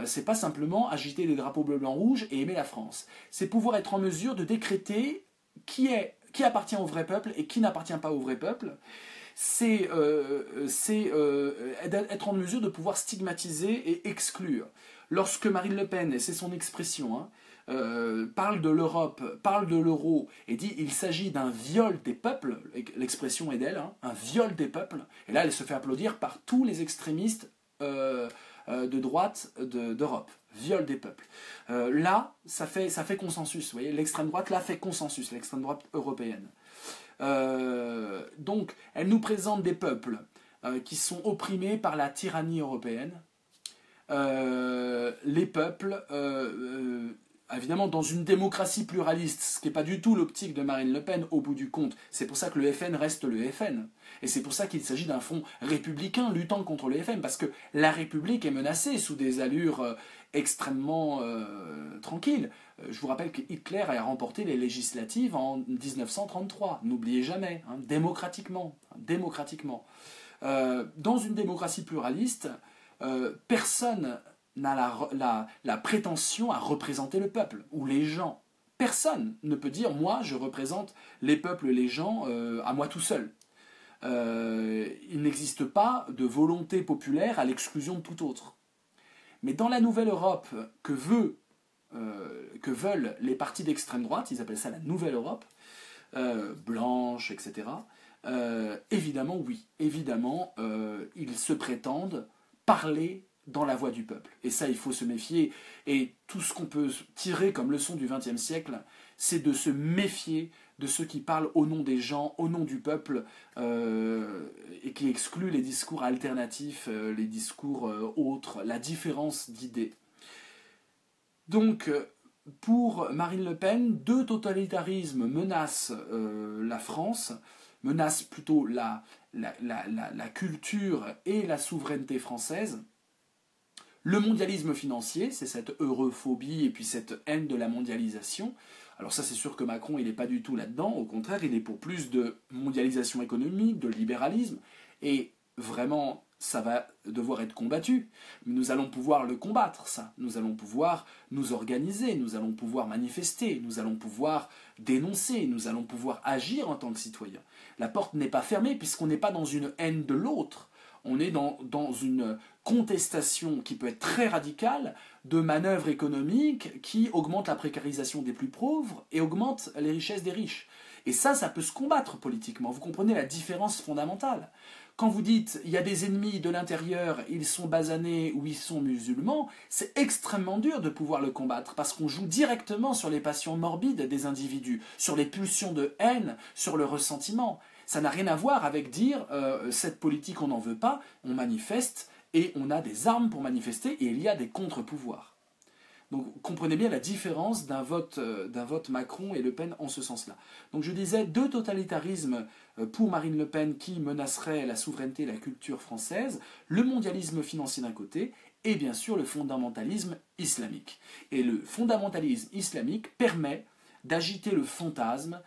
C'est pas simplement agiter des drapeaux bleu, blanc, rouge et aimer la France. C'est pouvoir être en mesure de décréter qui appartient au vrai peuple et qui n'appartient pas au vrai peuple. C'est être en mesure de pouvoir stigmatiser et exclure. Lorsque Marine Le Pen, et c'est son expression, parle de l'Europe, parle de l'euro, et dit il s'agit d'un viol des peuples, l'expression est d'elle, un viol des peuples, et là elle se fait applaudir par tous les extrémistes de droite d'Europe. Viol des peuples. Là, ça fait consensus. Vous voyez, l'extrême droite, là, fait consensus, l'extrême droite européenne. Donc, elle nous présente des peuples qui sont opprimés par la tyrannie européenne. Les peuples, évidemment, dans une démocratie pluraliste, ce qui n'est pas du tout l'optique de Marine Le Pen au bout du compte. C'est pour ça que le FN reste le FN. Et c'est pour ça qu'il s'agit d'un front républicain luttant contre le FN, parce que la République est menacée sous des allures extrêmement tranquilles. Je vous rappelle que Hitler a remporté les législatives en 1933. N'oubliez jamais, démocratiquement. Dans une démocratie pluraliste, personne n'a la prétention à représenter le peuple ou les gens. Personne ne peut dire moi je représente les peuples et les gens à moi tout seul. Il n'existe pas de volonté populaire à l'exclusion de tout autre. Mais dans la nouvelle Europe que veulent les partis d'extrême droite, ils appellent ça la nouvelle Europe, blanche, etc., évidemment, oui, évidemment, ils se prétendent parler dans la voix du peuple. Et ça, il faut se méfier. Et tout ce qu'on peut tirer comme leçon du XXe siècle, c'est de se méfier de ceux qui parlent au nom des gens, au nom du peuple, et qui excluent les discours alternatifs, les discours autres, la différence d'idées. Donc, pour Marine Le Pen, deux totalitarismes menacent la France, menacent plutôt la culture et la souveraineté française. Le mondialisme financier, c'est cette europhobie et puis cette haine de la mondialisation. Alors ça, c'est sûr que Macron, il n'est pas du tout là-dedans. Au contraire, il est pour plus de mondialisation économique, de libéralisme. Et vraiment, ça va devoir être combattu. Mais nous allons pouvoir le combattre, ça. Nous allons pouvoir nous organiser, nous allons pouvoir manifester, nous allons pouvoir dénoncer, nous allons pouvoir agir en tant que citoyens. La porte n'est pas fermée puisqu'on n'est pas dans une haine de l'autre. On est dans une contestation qui peut être très radicale de manœuvres économiques qui augmentent la précarisation des plus pauvres et augmentent les richesses des riches. Et ça peut se combattre politiquement. Vous comprenez la différence fondamentale. Quand vous dites il y a des ennemis de l'intérieur, ils sont basanés ou ils sont musulmans, c'est extrêmement dur de pouvoir le combattre parce qu'on joue directement sur les passions morbides des individus, sur les pulsions de haine, sur le ressentiment. Ça n'a rien à voir avec dire cette politique on n'en veut pas, on manifeste et on a des armes pour manifester et il y a des contre-pouvoirs. Donc comprenez bien la différence d'un vote Macron et Le Pen en ce sens-là. Donc je disais deux totalitarismes pour Marine Le Pen qui menaceraient la souveraineté et la culture française, le mondialisme financier d'un côté et bien sûr le fondamentalisme islamique. Et le fondamentalisme islamique permet d'agiter le fantasme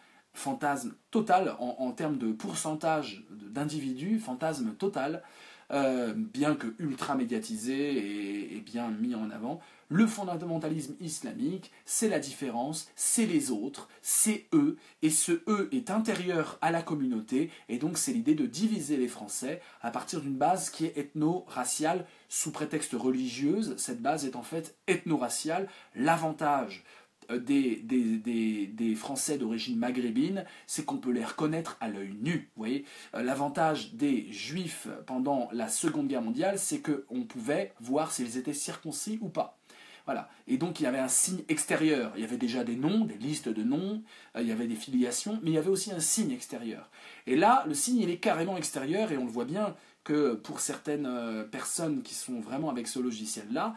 total en termes de pourcentage d'individus, fantasme total, bien que ultra médiatisé et bien mis en avant. Le fondamentalisme islamique, c'est la différence, c'est les autres, c'est eux, et ce eux est intérieur à la communauté, et donc c'est l'idée de diviser les Français à partir d'une base qui est ethno-raciale sous prétexte religieuse. Cette base est en fait ethno-raciale. L'avantage des Français d'origine maghrébine, c'est qu'on peut les reconnaître à l'œil nu. Vous voyez, l'avantage des Juifs pendant la Seconde Guerre mondiale, c'est qu'on pouvait voir s'ils étaient circoncis ou pas. Voilà. Et donc il y avait un signe extérieur. Il y avait déjà des noms, des listes de noms, il y avait des filiations, mais il y avait aussi un signe extérieur. Et là, le signe, il est carrément extérieur, et on le voit bien que pour certaines personnes qui sont vraiment avec ce logiciel-là,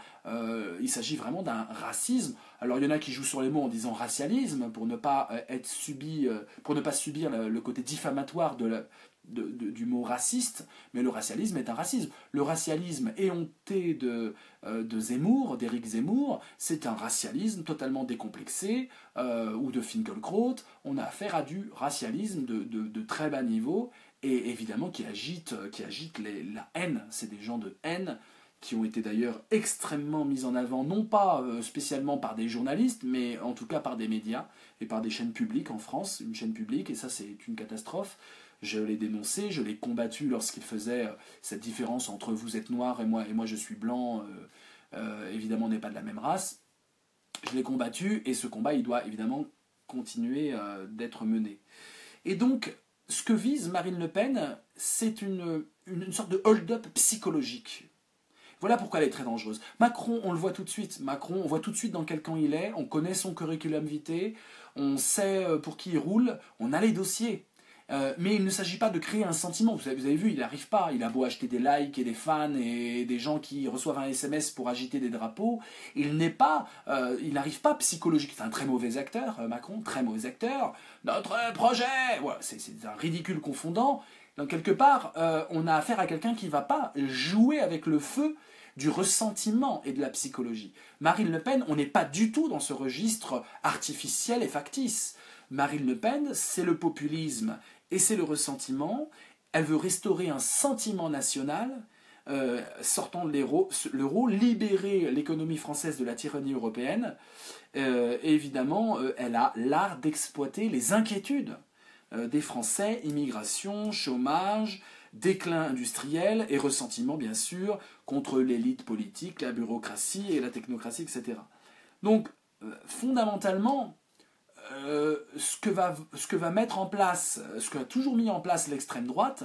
il s'agit vraiment d'un racisme. Alors il y en a qui jouent sur les mots en disant racialisme pour ne pas subir le côté diffamatoire du mot raciste, mais le racialisme est un racisme. Le racialisme éhonté de Zemmour, d'Éric Zemmour, c'est un racialisme totalement décomplexé, ou de Finkielkraut. On a affaire à du racialisme de très bas niveau, et évidemment qui agite la haine. C'est des gens de haine qui ont été d'ailleurs extrêmement mises en avant, non pas spécialement par des journalistes, mais en tout cas par des médias et par des chaînes publiques en France, une chaîne publique, et ça c'est une catastrophe. Je l'ai dénoncé, je l'ai combattu lorsqu'il faisait cette différence entre vous êtes noir et moi je suis blanc, évidemment on n'est pas de la même race. Je l'ai combattu et ce combat il doit évidemment continuer d'être mené. Et donc ce que vise Marine Le Pen, c'est une sorte de hold-up psychologique. Voilà pourquoi elle est très dangereuse. Macron, on le voit tout de suite. Macron, on voit tout de suite dans quel camp il est, on connaît son curriculum vitae, on sait pour qui il roule, on a les dossiers. Mais il ne s'agit pas de créer un sentiment. Vous avez vu, il n'arrive pas. Il a beau acheter des likes et des fans et des gens qui reçoivent un SMS pour agiter des drapeaux. Il n'arrive pas psychologiquement. C'est un très mauvais acteur, Macron, très mauvais acteur. Notre projet, voilà, c'est un ridicule confondant. Donc quelque part, on a affaire à quelqu'un qui ne va pas jouer avec le feu du ressentiment et de la psychologie. Marine Le Pen, on n'est pas du tout dans ce registre artificiel et factice. Marine Le Pen, c'est le populisme et c'est le ressentiment. Elle veut restaurer un sentiment national, sortant de l'euro, libérer l'économie française de la tyrannie européenne. Et évidemment, elle a l'art d'exploiter les inquiétudes des Français, immigration, chômage, déclin industriel et ressentiment, bien sûr, contre l'élite politique, la bureaucratie et la technocratie, etc. Donc, fondamentalement, ce que va mettre en place, ce qu'a toujours mis en place l'extrême droite,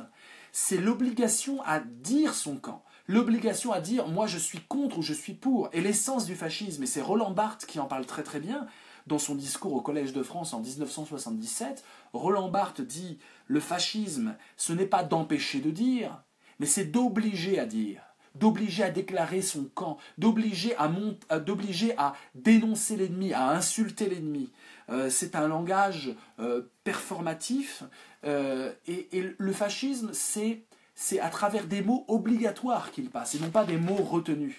c'est l'obligation à dire son camp. L'obligation à dire « moi je suis contre » ou « je suis pour ». Et l'essence du fascisme, et c'est Roland Barthes qui en parle très très bien, dans son discours au Collège de France en 1977, Roland Barthes dit « le fascisme, ce n'est pas d'empêcher de dire, mais c'est d'obliger à dire ». D'obliger à déclarer son camp, d'obliger à dénoncer l'ennemi, à insulter l'ennemi. C'est un langage performatif et le fascisme, c'est à travers des mots obligatoires qu'il passe et non pas des mots retenus.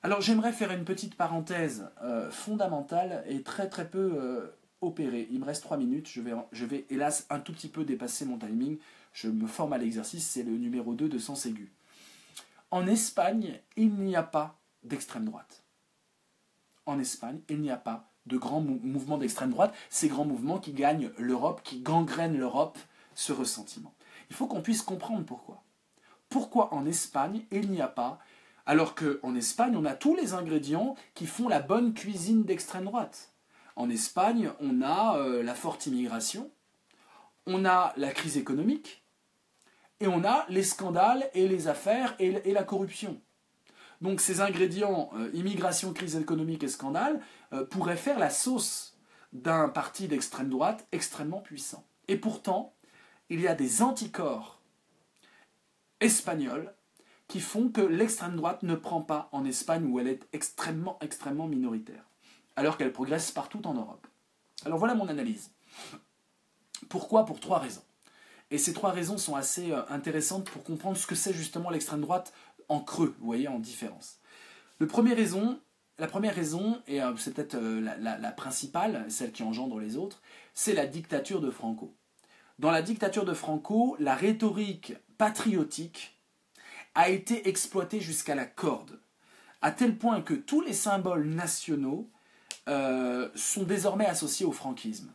Alors j'aimerais faire une petite parenthèse fondamentale et très très peu opérée. Il me reste 3 minutes, je vais hélas un tout petit peu dépasser mon timing. Je me forme à l'exercice, c'est le numéro 2 de sens aigu. En Espagne, il n'y a pas d'extrême droite. En Espagne, il n'y a pas de grands mouvements d'extrême droite, ces grands mouvements qui gagnent l'Europe, qui gangrènent l'Europe, ce ressentiment. Il faut qu'on puisse comprendre pourquoi. Pourquoi en Espagne, il n'y a pas, alors qu'en Espagne, on a tous les ingrédients qui font la bonne cuisine d'extrême droite. En Espagne, on a la forte immigration, on a la crise économique, et on a les scandales et les affaires et la corruption. Donc ces ingrédients, immigration, crise économique et scandale, pourraient faire la sauce d'un parti d'extrême droite extrêmement puissant. Et pourtant, il y a des anticorps espagnols qui font que l'extrême droite ne prend pas en Espagne où elle est extrêmement, extrêmement minoritaire, alors qu'elle progresse partout en Europe. Alors voilà mon analyse. Pourquoi? Pour 3 raisons. Et ces 3 raisons sont assez intéressantes pour comprendre ce que c'est justement l'extrême droite en creux, vous voyez, en différence. La première raison, et c'est peut-être la principale, celle qui engendre les autres, c'est la dictature de Franco. Dans la dictature de Franco, la rhétorique patriotique a été exploitée jusqu'à la corde, à tel point que tous les symboles nationaux sont désormais associés au franquisme.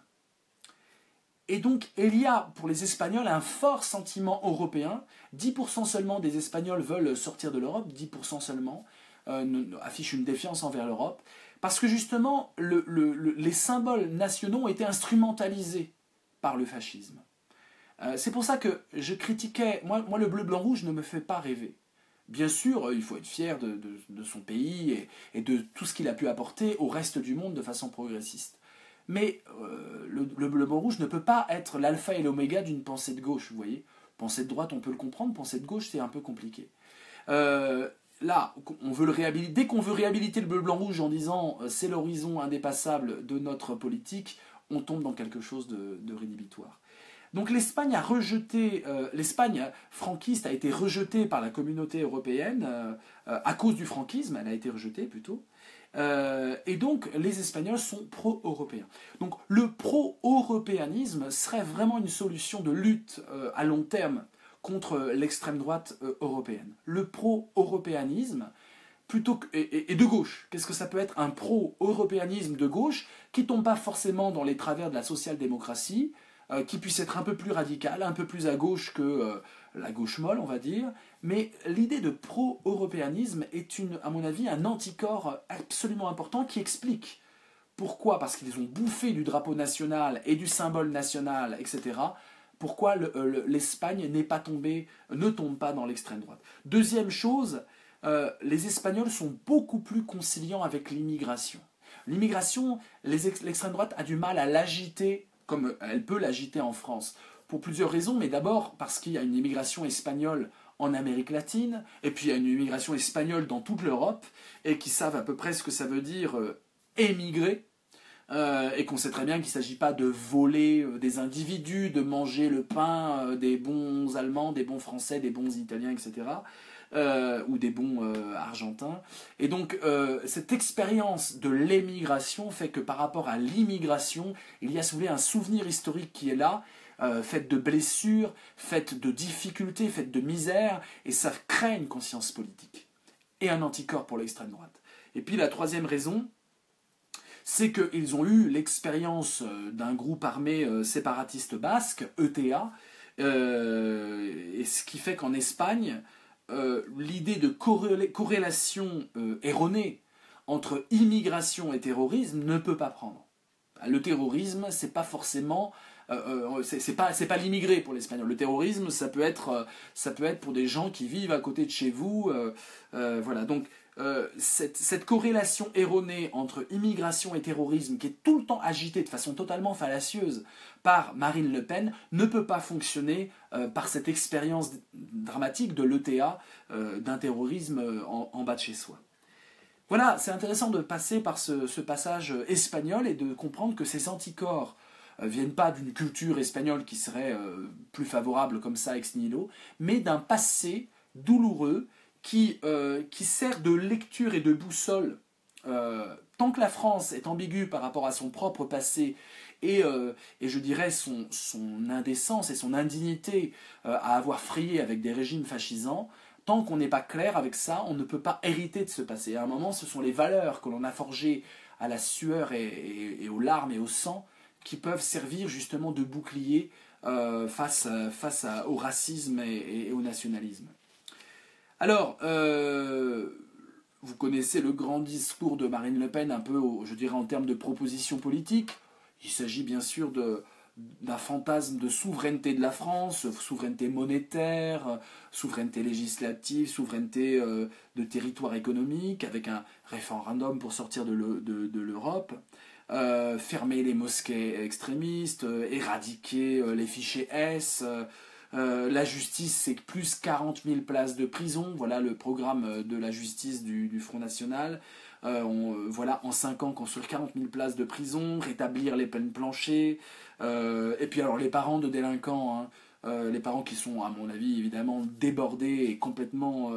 Et donc, il y a pour les Espagnols un fort sentiment européen. 10% seulement des Espagnols veulent sortir de l'Europe, 10% seulement affichent une défiance envers l'Europe, parce que justement, les symboles nationaux ont été instrumentalisés par le fascisme. C'est pour ça que je critiquais... Moi, le bleu, blanc, rouge ne me fait pas rêver. Bien sûr, il faut être fier de son pays et de tout ce qu'il a pu apporter au reste du monde de façon progressiste. Mais le bleu blanc rouge ne peut pas être l'alpha et l'oméga d'une pensée de gauche, vous voyez. Pensée de droite, on peut le comprendre, pensée de gauche, c'est un peu compliqué. Là, dès qu'on veut réhabiliter le bleu blanc rouge en disant c'est l'horizon indépassable de notre politique, on tombe dans quelque chose de rédhibitoire. Donc l'Espagne franquiste a été rejetée par la communauté européenne à cause du franquisme, elle a été rejetée plutôt. Et donc les Espagnols sont pro-européens. Donc le pro-européanisme serait vraiment une solution de lutte à long terme contre l'extrême droite européenne. Le pro-européanisme, et de gauche. Qu'est-ce que ça peut être un pro-européanisme de gauche qui ne tombe pas forcément dans les travers de la social-démocratie, qui puisse être un peu plus radical, un peu plus à gauche que la gauche molle, on va dire. Mais l'idée de pro-européanisme est, à mon avis, un anticorps absolument important qui explique pourquoi, parce qu'ils ont bouffé du drapeau national et du symbole national, etc., pourquoi l'Espagne ne tombe pas dans l'extrême droite. Deuxième chose, les Espagnols sont beaucoup plus conciliants avec l'immigration. L'immigration, l'extrême droite a du mal à l'agiter comme elle peut l'agiter en France, pour plusieurs raisons, mais d'abord parce qu'il y a une immigration espagnole en Amérique latine, et puis il y a une immigration espagnole dans toute l'Europe, et qui savent à peu près ce que ça veut dire émigrer, et qu'on sait très bien qu'il ne s'agit pas de voler des individus, de manger le pain des bons Allemands, des bons Français, des bons Italiens, etc., ou des bons Argentins. Et donc, cette expérience de l'émigration fait que par rapport à l'immigration, il y a souvent un souvenir historique qui est là, faite de blessures, faite de difficultés, faite de misère, et ça crée une conscience politique et un anticorps pour l'extrême droite. Et puis la troisième raison, c'est qu'ils ont eu l'expérience d'un groupe armé séparatiste basque, ETA, et ce qui fait qu'en Espagne, l'idée de corrélation erronée entre immigration et terrorisme ne peut pas prendre. Le terrorisme, c'est pas forcément, c'est pas l'immigré pour l'espagnol. Le terrorisme, ça peut être pour des gens qui vivent à côté de chez vous, voilà. Donc cette corrélation erronée entre immigration et terrorisme, qui est tout le temps agitée de façon totalement fallacieuse par Marine Le Pen, ne peut pas fonctionner par cette expérience dramatique de l'ETA, d'un terrorisme en bas de chez soi. Voilà, c'est intéressant de passer par ce passage espagnol et de comprendre que ces anticorps viennent pas d'une culture espagnole qui serait plus favorable comme ça ex nihilo, mais d'un passé douloureux qui sert de lecture et de boussole. Tant que la France est ambiguë par rapport à son propre passé et je dirais son indécence et son indignité à avoir frayé avec des régimes fascisants, tant qu'on n'est pas clair avec ça, on ne peut pas hériter de ce passé. À un moment, ce sont les valeurs que l'on a forgées à la sueur et aux larmes et au sang qui peuvent servir justement de bouclier face au racisme et au nationalisme. Alors, vous connaissez le grand discours de Marine Le Pen, un peu, je dirais, en termes de propositions politiques. Il s'agit bien sûr d'un fantasme de souveraineté de la France, souveraineté monétaire, souveraineté législative, souveraineté de territoire économique, avec un référendum pour sortir de l'Europe, fermer les mosquées extrémistes, éradiquer les fichiers S. La justice, c'est plus 40 000 places de prison. Voilà le programme de la justice du Front National. Voilà, en 5 ans, construire 40 000 places de prison, rétablir les peines planchers. Et puis alors les parents de délinquants, les parents qui sont, à mon avis, évidemment débordés et complètement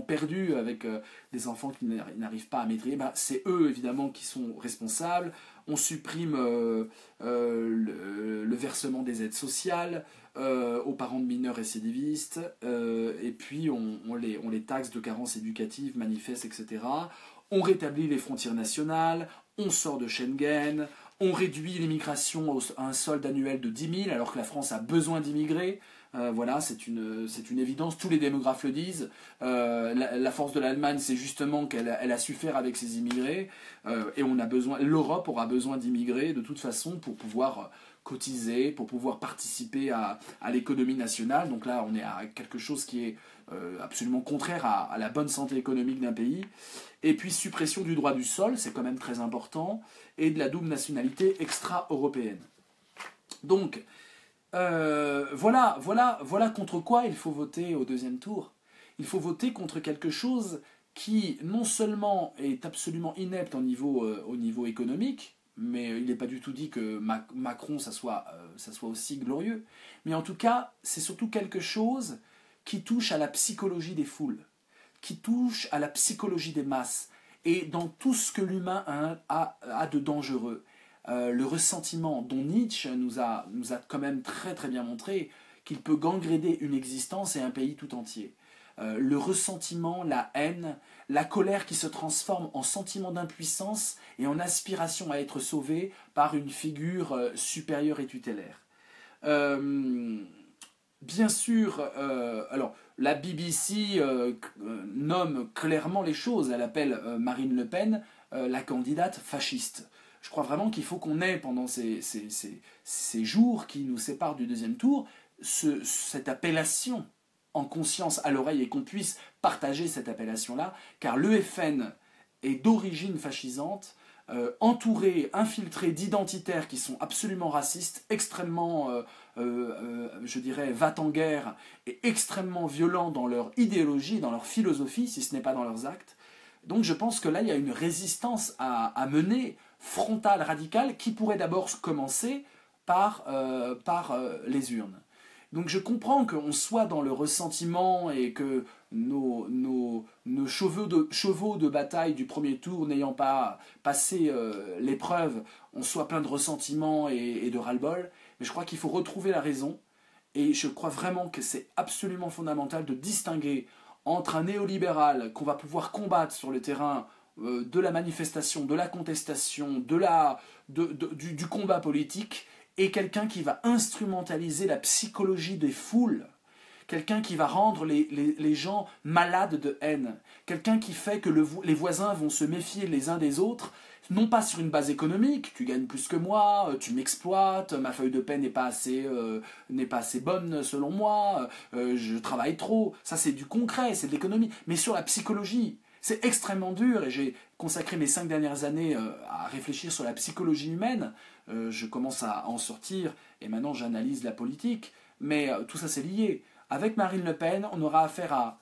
perdus avec des enfants qui n'arrivent pas à maîtriser, c'est eux, évidemment, qui sont responsables. On supprime le versement des aides sociales aux parents de mineurs récidivistes, et puis on les taxe de carences éducatives, manifestes, etc. On rétablit les frontières nationales, on sort de Schengen, on réduit l'immigration à un solde annuel de 10 000, alors que la France a besoin d'immigrés. Voilà, c'est une évidence, tous les démographes le disent. La force de l'Allemagne, c'est justement qu'elle a su faire avec ses immigrés, et l'Europe aura besoin d'immigrés de toute façon pour pouvoir cotiser, pour pouvoir participer à l'économie nationale. Donc là, on est à quelque chose qui est absolument contraire à la bonne santé économique d'un pays. Et puis suppression du droit du sol, c'est quand même très important, et de la double nationalité extra-européenne. Donc, voilà contre quoi il faut voter au deuxième tour. Il faut voter contre quelque chose qui non seulement est absolument inepte au niveau économique, mais il n'est pas du tout dit que Macron ça soit aussi glorieux, mais en tout cas c'est surtout quelque chose qui touche à la psychologie des foules, qui touche à la psychologie des masses, et dans tout ce que l'humain a de dangereux. Le ressentiment dont Nietzsche nous a quand même très très bien montré, qu'il peut gangréner une existence et un pays tout entier. Le ressentiment, la haine, la colère qui se transforme en sentiment d'impuissance et en aspiration à être sauvé par une figure supérieure et tutélaire. Bien sûr, alors la BBC nomme clairement les choses. Elle appelle Marine Le Pen la candidate fasciste. Je crois vraiment qu'il faut qu'on ait, pendant ces jours qui nous séparent du deuxième tour, cette appellation en conscience à l'oreille et qu'on puisse partager cette appellation-là, car l'EFN est d'origine fascisante, entouré, infiltré d'identitaires qui sont absolument racistes, extrêmement, je dirais, va-t-en-guerre et extrêmement violents dans leur idéologie, dans leur philosophie, si ce n'est pas dans leurs actes. Donc je pense que là, il y a une résistance à mener, frontale, radicale, qui pourrait d'abord commencer par les urnes. Donc je comprends qu'on soit dans le ressentiment et que nos chevaux de bataille du premier tour n'ayant pas passé l'épreuve, on soit plein de ressentiment et de ras-le-bol. Mais je crois qu'il faut retrouver la raison. Et je crois vraiment que c'est absolument fondamental de distinguer entre un néolibéral qu'on va pouvoir combattre sur le terrain de la manifestation, de la contestation, du combat politique, et quelqu'un qui va instrumentaliser la psychologie des foules, quelqu'un qui va rendre les gens malades de haine, quelqu'un qui fait que les voisins vont se méfier les uns des autres, non pas sur une base économique, tu gagnes plus que moi, tu m'exploites, ma feuille de paie n'est pas assez bonne selon moi, je travaille trop, ça c'est du concret, c'est de l'économie, mais sur la psychologie, c'est extrêmement dur et j'ai consacré mes 5 dernières années à réfléchir sur la psychologie humaine. Je commence à en sortir et maintenant j'analyse la politique. Mais tout ça c'est lié. Avec Marine Le Pen, on aura affaire à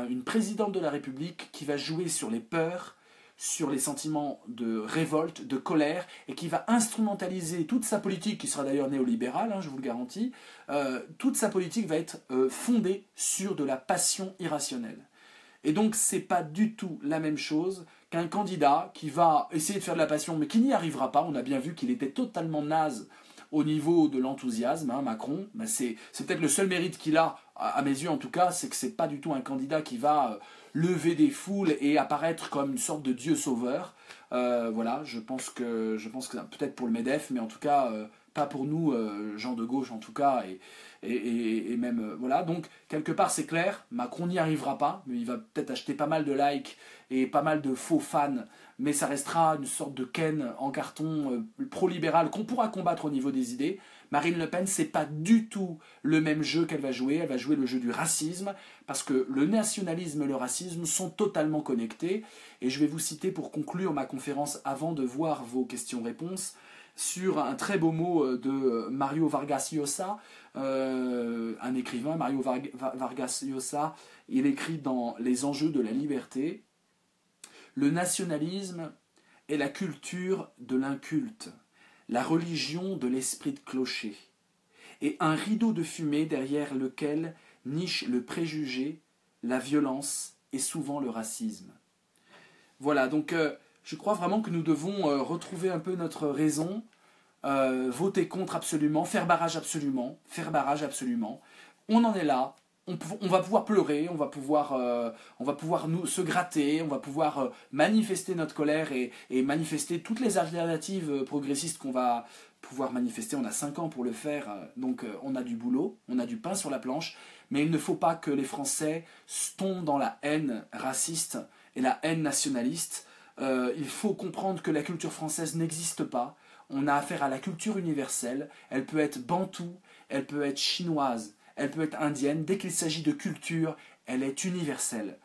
une présidente de la République qui va jouer sur les peurs, sur les sentiments de révolte, de colère, et qui va instrumentaliser toute sa politique, qui sera d'ailleurs néolibérale, je vous le garantis, toute sa politique va être fondée sur de la passion irrationnelle. Et donc, c'est pas du tout la même chose qu'un candidat qui va essayer de faire de la passion, mais qui n'y arrivera pas. On a bien vu qu'il était totalement naze au niveau de l'enthousiasme, Macron. Ben c'est peut-être le seul mérite qu'il a, à mes yeux en tout cas, c'est que c'est pas du tout un candidat qui va lever des foules et apparaître comme une sorte de dieu sauveur. Voilà, je pense que peut-être pour le MEDEF, mais en tout cas, pas pour nous, gens de gauche en tout cas, et même voilà. Donc quelque part c'est clair, Macron n'y arrivera pas, mais il va peut-être acheter pas mal de likes et pas mal de faux fans, mais ça restera une sorte de Ken en carton pro-libéral qu'on pourra combattre au niveau des idées. Marine Le Pen, c'est pas du tout le même jeu qu'elle va jouer. Elle va jouer le jeu du racisme, parce que le nationalisme et le racisme sont totalement connectés. Et je vais vous citer pour conclure ma conférence, avant de voir vos questions-réponses, sur un très beau mot de Mario Vargas Llosa, un écrivain, Mario Vargas Llosa. Il écrit dans Les enjeux de la liberté: le nationalisme est la culture de l'inculte, la religion de l'esprit de clocher, et un rideau de fumée derrière lequel niche le préjugé, la violence et souvent le racisme. Voilà, donc je crois vraiment que nous devons retrouver un peu notre raison, voter contre absolument, faire barrage absolument. On en est là. On va pouvoir pleurer, on va pouvoir se gratter, on va pouvoir manifester notre colère et manifester toutes les alternatives progressistes qu'on va pouvoir manifester. On a 5 ans pour le faire, donc on a du boulot, on a du pain sur la planche, mais il ne faut pas que les Français tombent dans la haine raciste et la haine nationaliste. Il faut comprendre que la culture française n'existe pas. On a affaire à la culture universelle. Elle peut être bantoue, elle peut être chinoise, elle peut être indienne. Dès qu'il s'agit de culture, elle est universelle.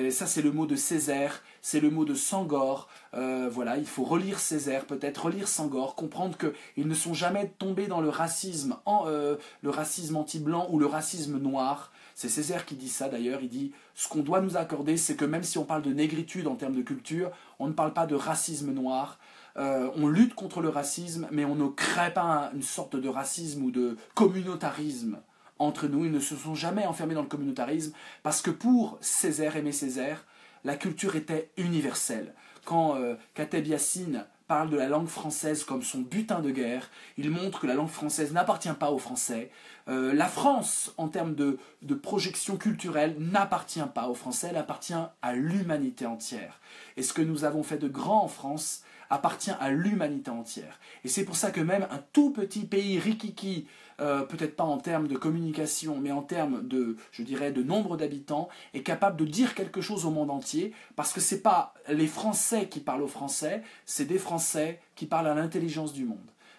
Ça, c'est le mot de Césaire, c'est le mot de Senghor. Voilà, il faut relire Césaire, peut-être relire Senghor, comprendre qu'ils ne sont jamais tombés dans le racisme anti-blanc ou le racisme noir. C'est Césaire qui dit ça d'ailleurs. Il dit « Ce qu'on doit nous accorder, c'est que même si on parle de négritude en termes de culture, on ne parle pas de racisme noir. On lutte contre le racisme, mais on ne crée pas une sorte de racisme ou de communautarisme entre nous. Ils ne se sont jamais enfermés dans le communautarisme, parce que pour Césaire, Aimé Césaire, la culture était universelle. Quand Kateb Yassine parle de la langue française comme son butin de guerre. Il montre que la langue française n'appartient pas aux Français. La France, en termes de projection culturelle, n'appartient pas aux Français, elle appartient à l'humanité entière. Et ce que nous avons fait de grand en France appartient à l'humanité entière. Et c'est pour ça que même un tout petit pays rikiki, peut-être pas en termes de communication, mais en termes de, je dirais, de nombre d'habitants, est capable de dire quelque chose au monde entier, parce que c'est pas les Français qui parlent aux Français, c'est des Français qui parlent à l'intelligence du monde.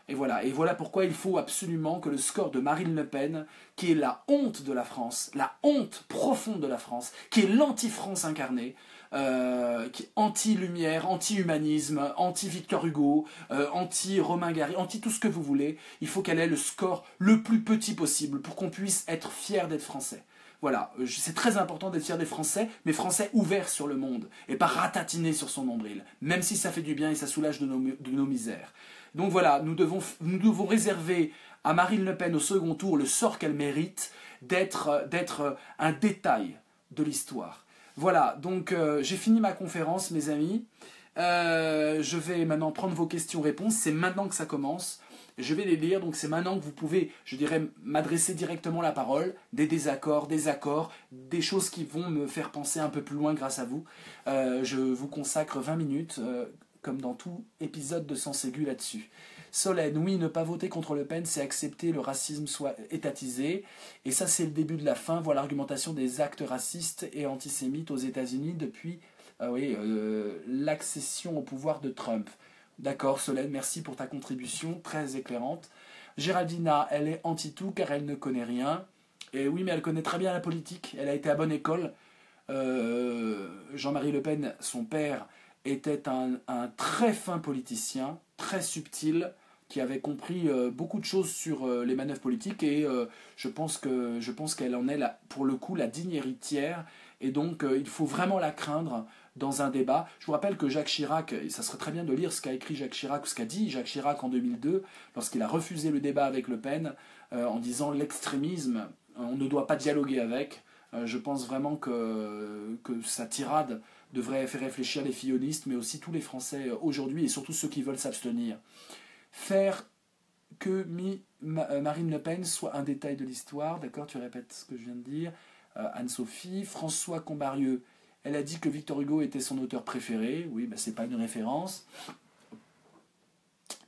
Et voilà pourquoi il faut absolument que le score de Marine Le Pen, qui est la honte de la France, la honte profonde de la France, qui est l'anti-France incarnée, qui est anti-lumière, anti-humanisme, anti-Victor Hugo, anti-Romain Gary, anti tout ce que vous voulez, il faut qu'elle ait le score le plus petit possible pour qu'on puisse être fier d'être français. Voilà, c'est très important d'être fier des Français, mais Français ouverts sur le monde, et pas ratatinés sur son nombril, même si ça fait du bien et ça soulage de nos misères. Donc voilà, nous devons réserver à Marine Le Pen au second tour le sort qu'elle mérite d'être un détail de l'histoire. Voilà, donc j'ai fini ma conférence, mes amis. Je vais maintenant prendre vos questions-réponses. C'est maintenant que ça commence. Je vais les lire, donc c'est maintenant que vous pouvez, je dirais, m'adresser directement la parole. Des désaccords, des accords, des choses qui vont me faire penser un peu plus loin grâce à vous. Je vous consacre 20 minutes, comme dans tout épisode de Sens Aigu là-dessus. Solène, oui, ne pas voter contre Le Pen, c'est accepter le racisme soit étatisé. Et ça, c'est le début de la fin. Voilà l'argumentation des actes racistes et antisémites aux États-Unis depuis l'accession au pouvoir de Trump. D'accord, Solène, merci pour ta contribution, très éclairante. Géraldina, elle est anti-tout car elle ne connaît rien. Et oui, mais elle connaît très bien la politique. Elle a été à bonne école. Jean-Marie Le Pen, son père, était un très fin politicien, très subtil, qui avait compris beaucoup de choses sur les manœuvres politiques, et je pense qu'elle en est, pour le coup, la digne héritière, et donc il faut vraiment la craindre dans un débat. Je vous rappelle que Jacques Chirac, et ça serait très bien de lire ce qu'a écrit Jacques Chirac, ou ce qu'a dit Jacques Chirac en 2002, lorsqu'il a refusé le débat avec Le Pen, en disant l'extrémisme, on ne doit pas dialoguer avec. Je pense vraiment que sa tirade devrait faire réfléchir les fillonistes, mais aussi tous les Français aujourd'hui, et surtout ceux qui veulent s'abstenir. Faire que Marine Le Pen soit un détail de l'histoire, d'accord, tu répètes ce que je viens de dire. Anne-Sophie, François Combarieux, elle a dit que Victor Hugo était son auteur préféré, oui, c'est pas une référence.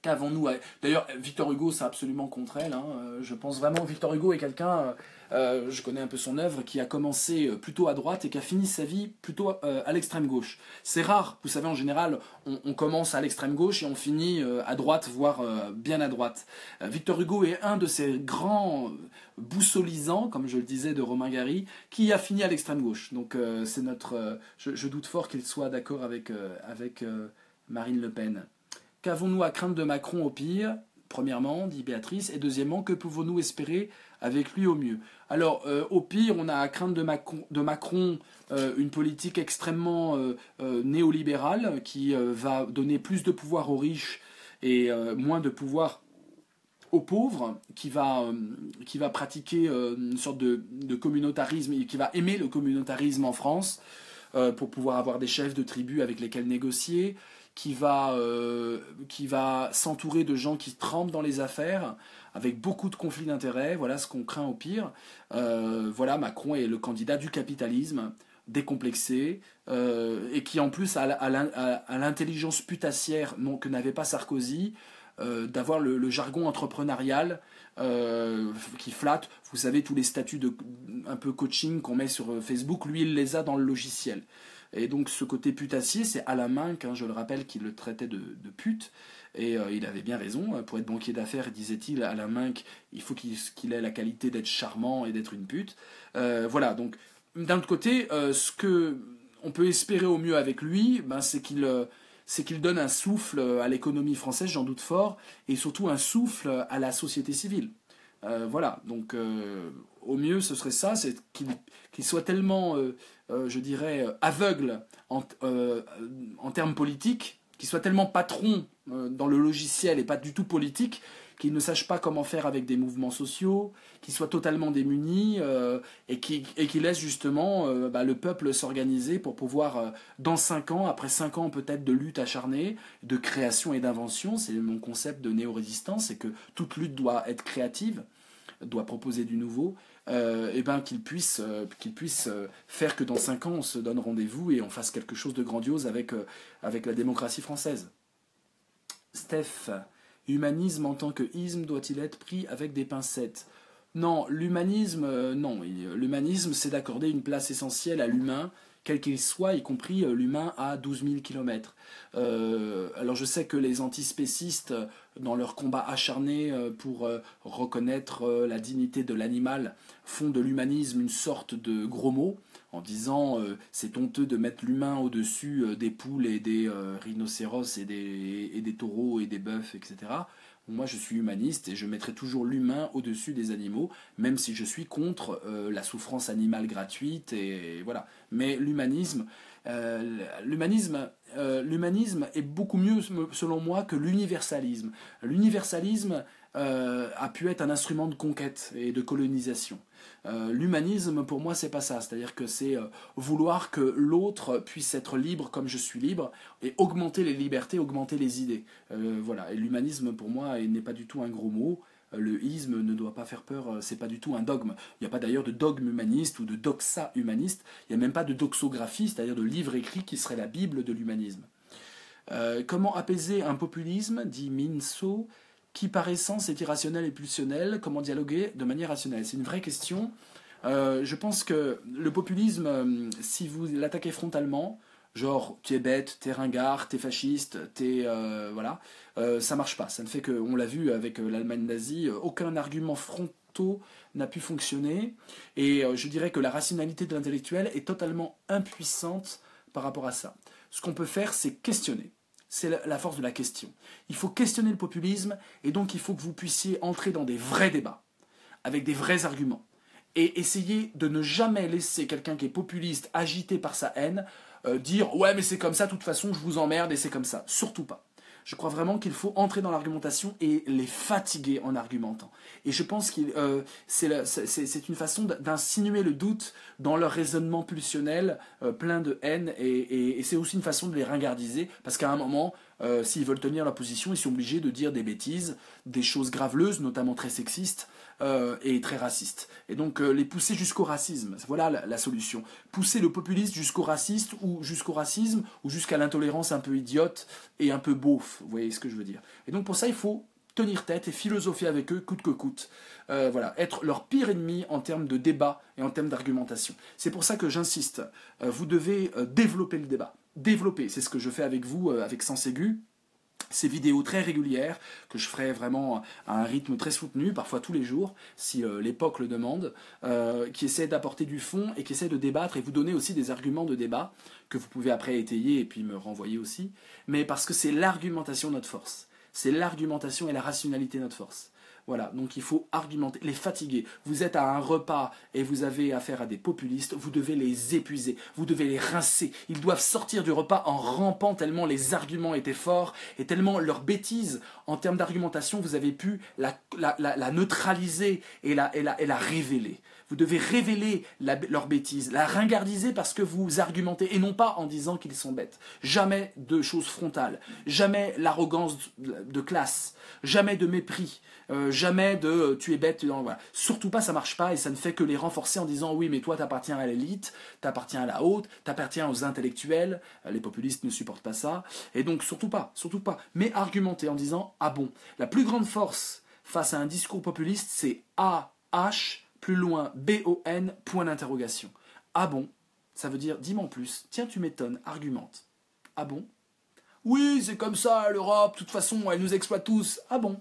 Qu'avons-nous D'ailleurs, Victor Hugo, c'est absolument contre elle. Je pense vraiment que Victor Hugo est quelqu'un, je connais un peu son œuvre, qui a commencé plutôt à droite et qui a fini sa vie plutôt à l'extrême gauche. C'est rare, vous savez, en général, on commence à l'extrême gauche et on finit à droite, voire bien à droite. Victor Hugo est un de ces grands boussolisants, comme je le disais, de Romain Gary, qui a fini à l'extrême gauche. Donc c'est notre... je doute fort qu'il soit d'accord avec Marine Le Pen. Qu'avons-nous à craindre de Macron au pire, premièrement, dit Béatrice, et deuxièmement, que pouvons-nous espérer avec lui au mieux? Alors, au pire, on a à craindre de Macron une politique extrêmement néolibérale qui va donner plus de pouvoir aux riches et moins de pouvoir aux pauvres, qui va pratiquer une sorte de communautarisme, et qui va aimer le communautarisme en France pour pouvoir avoir des chefs de tribus avec lesquels négocier, qui va s'entourer de gens qui trempent dans les affaires, avec beaucoup de conflits d'intérêts. Voilà ce qu'on craint au pire. Voilà, Macron est le candidat du capitalisme, décomplexé, et qui en plus a l'intelligence putassière que n'avait pas Sarkozy, d'avoir le jargon entrepreneurial qui flatte. Vous savez, tous les statuts un peu coaching qu'on met sur Facebook, lui, il les a dans le logiciel. Et donc ce côté putassier, c'est Alain Minck, je le rappelle, qui le traitait de pute, et il avait bien raison. Pour être banquier d'affaires, disait-il, Alain Minck, il faut qu'il ait la qualité d'être charmant et d'être une pute. Voilà, donc d'un autre côté, ce que on peut espérer au mieux avec lui, c'est qu'il donne un souffle à l'économie française, j'en doute fort, et surtout un souffle à la société civile. Voilà, donc au mieux ce serait ça, c'est qu'il soit tellement, je dirais, aveugle en termes politiques, qu'il soit tellement patron dans le logiciel et pas du tout politique, qui ne sache pas comment faire avec des mouvements sociaux, qui soit totalement démunis et qui laisse justement le peuple s'organiser pour pouvoir, dans 5 ans, après 5 ans peut-être de lutte acharnée, de création et d'invention, c'est mon concept de néo-résistance, c'est que toute lutte doit être créative, doit proposer du nouveau, qu'il puisse faire que dans 5 ans on se donne rendez-vous et on fasse quelque chose de grandiose avec la démocratie française. Steph, humanisme en tant que isme doit-il être pris avec des pincettes? Non, l'humanisme, non. L'humanisme, c'est d'accorder une place essentielle à l'humain, quel qu'il soit, y compris l'humain à 12 000 km. Alors je sais que les antispécistes, dans leur combat acharné pour reconnaître la dignité de l'animal, font de l'humanisme une sorte de gros mot, en disant c'est honteux de mettre l'humain au-dessus des poules et des rhinocéros et des taureaux et des bœufs, etc. Moi, je suis humaniste et je mettrai toujours l'humain au-dessus des animaux, même si je suis contre la souffrance animale gratuite, et voilà. Mais l'humanisme est beaucoup mieux, selon moi, que l'universalisme. L'universalisme a pu être un instrument de conquête et de colonisation. L'humanisme, pour moi, c'est pas ça. C'est-à-dire que c'est vouloir que l'autre puisse être libre comme je suis libre et augmenter les libertés, augmenter les idées. Voilà. Et l'humanisme, pour moi, n'est pas du tout un gros mot. Le isme ne doit pas faire peur, c'est pas du tout un dogme. Il n'y a pas d'ailleurs de dogme humaniste ou de doxa humaniste. Il n'y a même pas de doxographie, c'est-à-dire de livre écrit qui serait la Bible de l'humanisme. Comment apaiser un populisme, dit Minso, qui par essence est irrationnel et pulsionnel? Comment dialoguer de manière rationnelle? C'est une vraie question. Je pense que le populisme, si vous l'attaquez frontalement, genre tu es bête, t'es ringard, t'es fasciste, voilà, ça marche pas. Ça ne fait que, on l'a vu avec l'Allemagne nazie, aucun argument frontaux n'a pu fonctionner. Et je dirais que la rationalité de l'intellectuel est totalement impuissante par rapport à ça. Ce qu'on peut faire, c'est questionner. C'est la force de la question. Il faut questionner le populisme, et donc il faut que vous puissiez entrer dans des vrais débats, avec des vrais arguments, et essayer de ne jamais laisser quelqu'un qui est populiste, agité par sa haine, dire « ouais mais c'est comme ça, de toute façon je vous emmerde et c'est comme ça ». Surtout pas. Je crois vraiment qu'il faut entrer dans l'argumentation et les fatiguer en argumentant. Et je pense que c'est une façon d'insinuer le doute dans leur raisonnement pulsionnel plein de haine, et c'est aussi une façon de les ringardiser, parce qu'à un moment, s'ils veulent tenir leur position, ils sont obligés de dire des bêtises, des choses graveleuses, notamment très sexistes, et très racistes. Et donc les pousser jusqu'au racisme, voilà la solution. Pousser le populiste jusqu'au raciste, ou jusqu'au racisme, ou jusqu'à l'intolérance un peu idiote et un peu beauf, vous voyez ce que je veux dire. Et donc pour ça, il faut tenir tête et philosopher avec eux coûte que coûte. Voilà, être leur pire ennemi en termes de débat et en termes d'argumentation. C'est pour ça que j'insiste, vous devez développer le débat. Développer, c'est ce que je fais avec vous, avec Sens Aigu. Ces vidéos très régulières, que je ferai vraiment à un rythme très soutenu, parfois tous les jours, si l'époque le demande, qui essaie d'apporter du fond et qui essaie de débattre et vous donner aussi des arguments de débat, que vous pouvez après étayer et puis me renvoyer aussi, mais parce que c'est l'argumentation notre force. C'est l'argumentation et la rationalité notre force. Voilà, donc il faut argumenter, les fatiguer. Vous êtes à un repas et vous avez affaire à des populistes, vous devez les épuiser, vous devez les rincer. Ils doivent sortir du repas en rampant tellement les arguments étaient forts et tellement leurs bêtises en termes d'argumentation, vous avez pu la neutraliser et la révéler. Vous devez révéler leur bêtise, la ringardiser parce que vous argumentez, et non pas en disant qu'ils sont bêtes. Jamais de choses frontales, jamais l'arrogance de classe, jamais de mépris, jamais de tu es bête, voilà. Surtout pas, ça marche pas, et ça ne fait que les renforcer en disant oui mais toi t'appartiens à l'élite, t'appartiens à la haute, t'appartiens aux intellectuels, les populistes ne supportent pas ça, et donc surtout pas, mais argumenter en disant ah bon. La plus grande force face à un discours populiste, c'est A-H, plus loin, B-O-N, point d'interrogation. Ah bon, ça veut dire dis-moi en plus, tiens tu m'étonnes, argumente. Ah bon? Oui, c'est comme ça, l'Europe, de toute façon, elle nous exploite tous. Ah bon?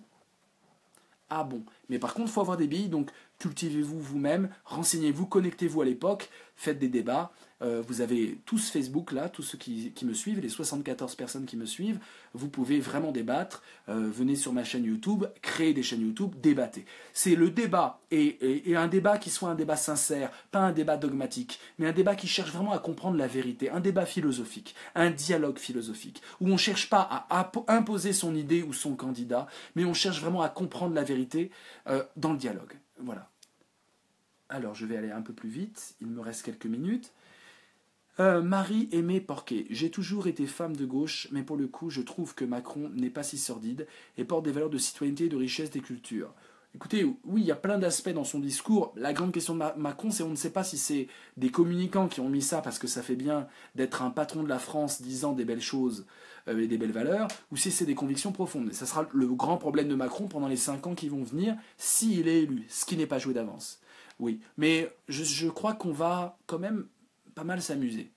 Ah bon. Mais par contre, il faut avoir des billes, donc cultivez-vous vous-même, renseignez-vous, connectez-vous à l'époque, faites des débats. Vous avez tous Facebook là, tous ceux qui me suivent, les 74 personnes qui me suivent, vous pouvez vraiment débattre, venez sur ma chaîne YouTube, créez des chaînes YouTube, débattez. C'est le débat, et un débat qui soit un débat sincère, pas un débat dogmatique, mais un débat qui cherche vraiment à comprendre la vérité, un débat philosophique, un dialogue philosophique, où on ne cherche pas à imposer son idée ou son candidat, mais on cherche vraiment à comprendre la vérité dans le dialogue. Voilà. Alors je vais aller un peu plus vite, il me reste quelques minutes. Marie-Aimée Porquet. J'ai toujours été femme de gauche, mais pour le coup, je trouve que Macron n'est pas si sordide et porte des valeurs de citoyenneté et de richesse des cultures. Écoutez, oui, il y a plein d'aspects dans son discours. La grande question de Macron, c'est on ne sait pas si c'est des communicants qui ont mis ça parce que ça fait bien d'être un patron de la France disant des belles choses et des belles valeurs, ou si c'est des convictions profondes. Et ça sera le grand problème de Macron pendant les 5 ans qui vont venir, s'il est élu, ce qui n'est pas joué d'avance. Oui, mais je crois qu'on va quand même pas mal s'amuser.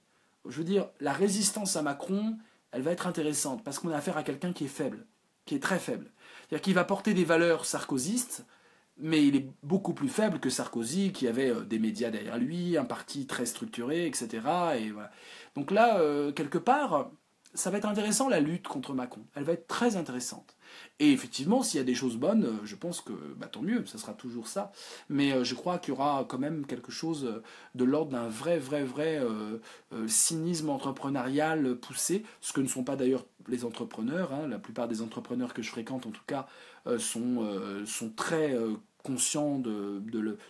Je veux dire, la résistance à Macron, elle va être intéressante, parce qu'on a affaire à quelqu'un qui est faible, qui est très faible. C'est-à-dire qu'il va porter des valeurs sarkozystes, mais il est beaucoup plus faible que Sarkozy, qui avait des médias derrière lui, un parti très structuré, etc. Et voilà. Donc là, quelque part, ça va être intéressant la lutte contre Macron. Elle va être très intéressante. Et effectivement, s'il y a des choses bonnes, je pense que tant mieux, ça sera toujours ça. Mais je crois qu'il y aura quand même quelque chose de l'ordre d'un vrai cynisme entrepreneurial poussé, ce que ne sont pas d'ailleurs les entrepreneurs. Hein. La plupart des entrepreneurs que je fréquente, en tout cas, sont très conscients,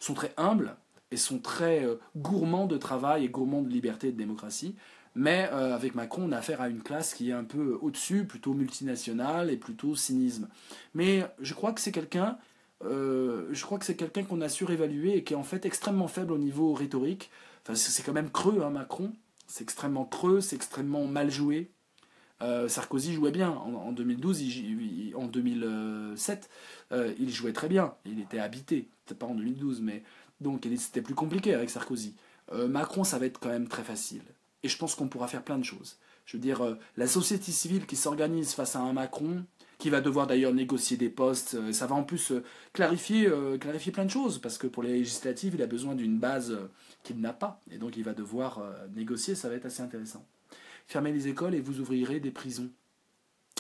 sont très humbles et sont très gourmands de travail et gourmands de liberté et de démocratie. Mais avec Macron, on a affaire à une classe qui est un peu au-dessus, plutôt multinationale et plutôt cynisme. Mais je crois que c'est quelqu'un qu'on a surévalué et qui est en fait extrêmement faible au niveau rhétorique. Enfin, c'est quand même creux, hein, Macron. C'est extrêmement creux, c'est extrêmement mal joué. Sarkozy jouait bien. En 2012, en 2007, il jouait très bien. Il était habité. Peut-être pas en 2012, mais donc c'était plus compliqué avec Sarkozy. Macron, ça va être quand même très facile. Et je pense qu'on pourra faire plein de choses. Je veux dire, la société civile qui s'organise face à un Macron, qui va devoir d'ailleurs négocier des postes, ça va en plus clarifier plein de choses, parce que pour les législatives, il a besoin d'une base qu'il n'a pas. Et donc il va devoir négocier, ça va être assez intéressant. Fermez les écoles et vous ouvrirez des prisons.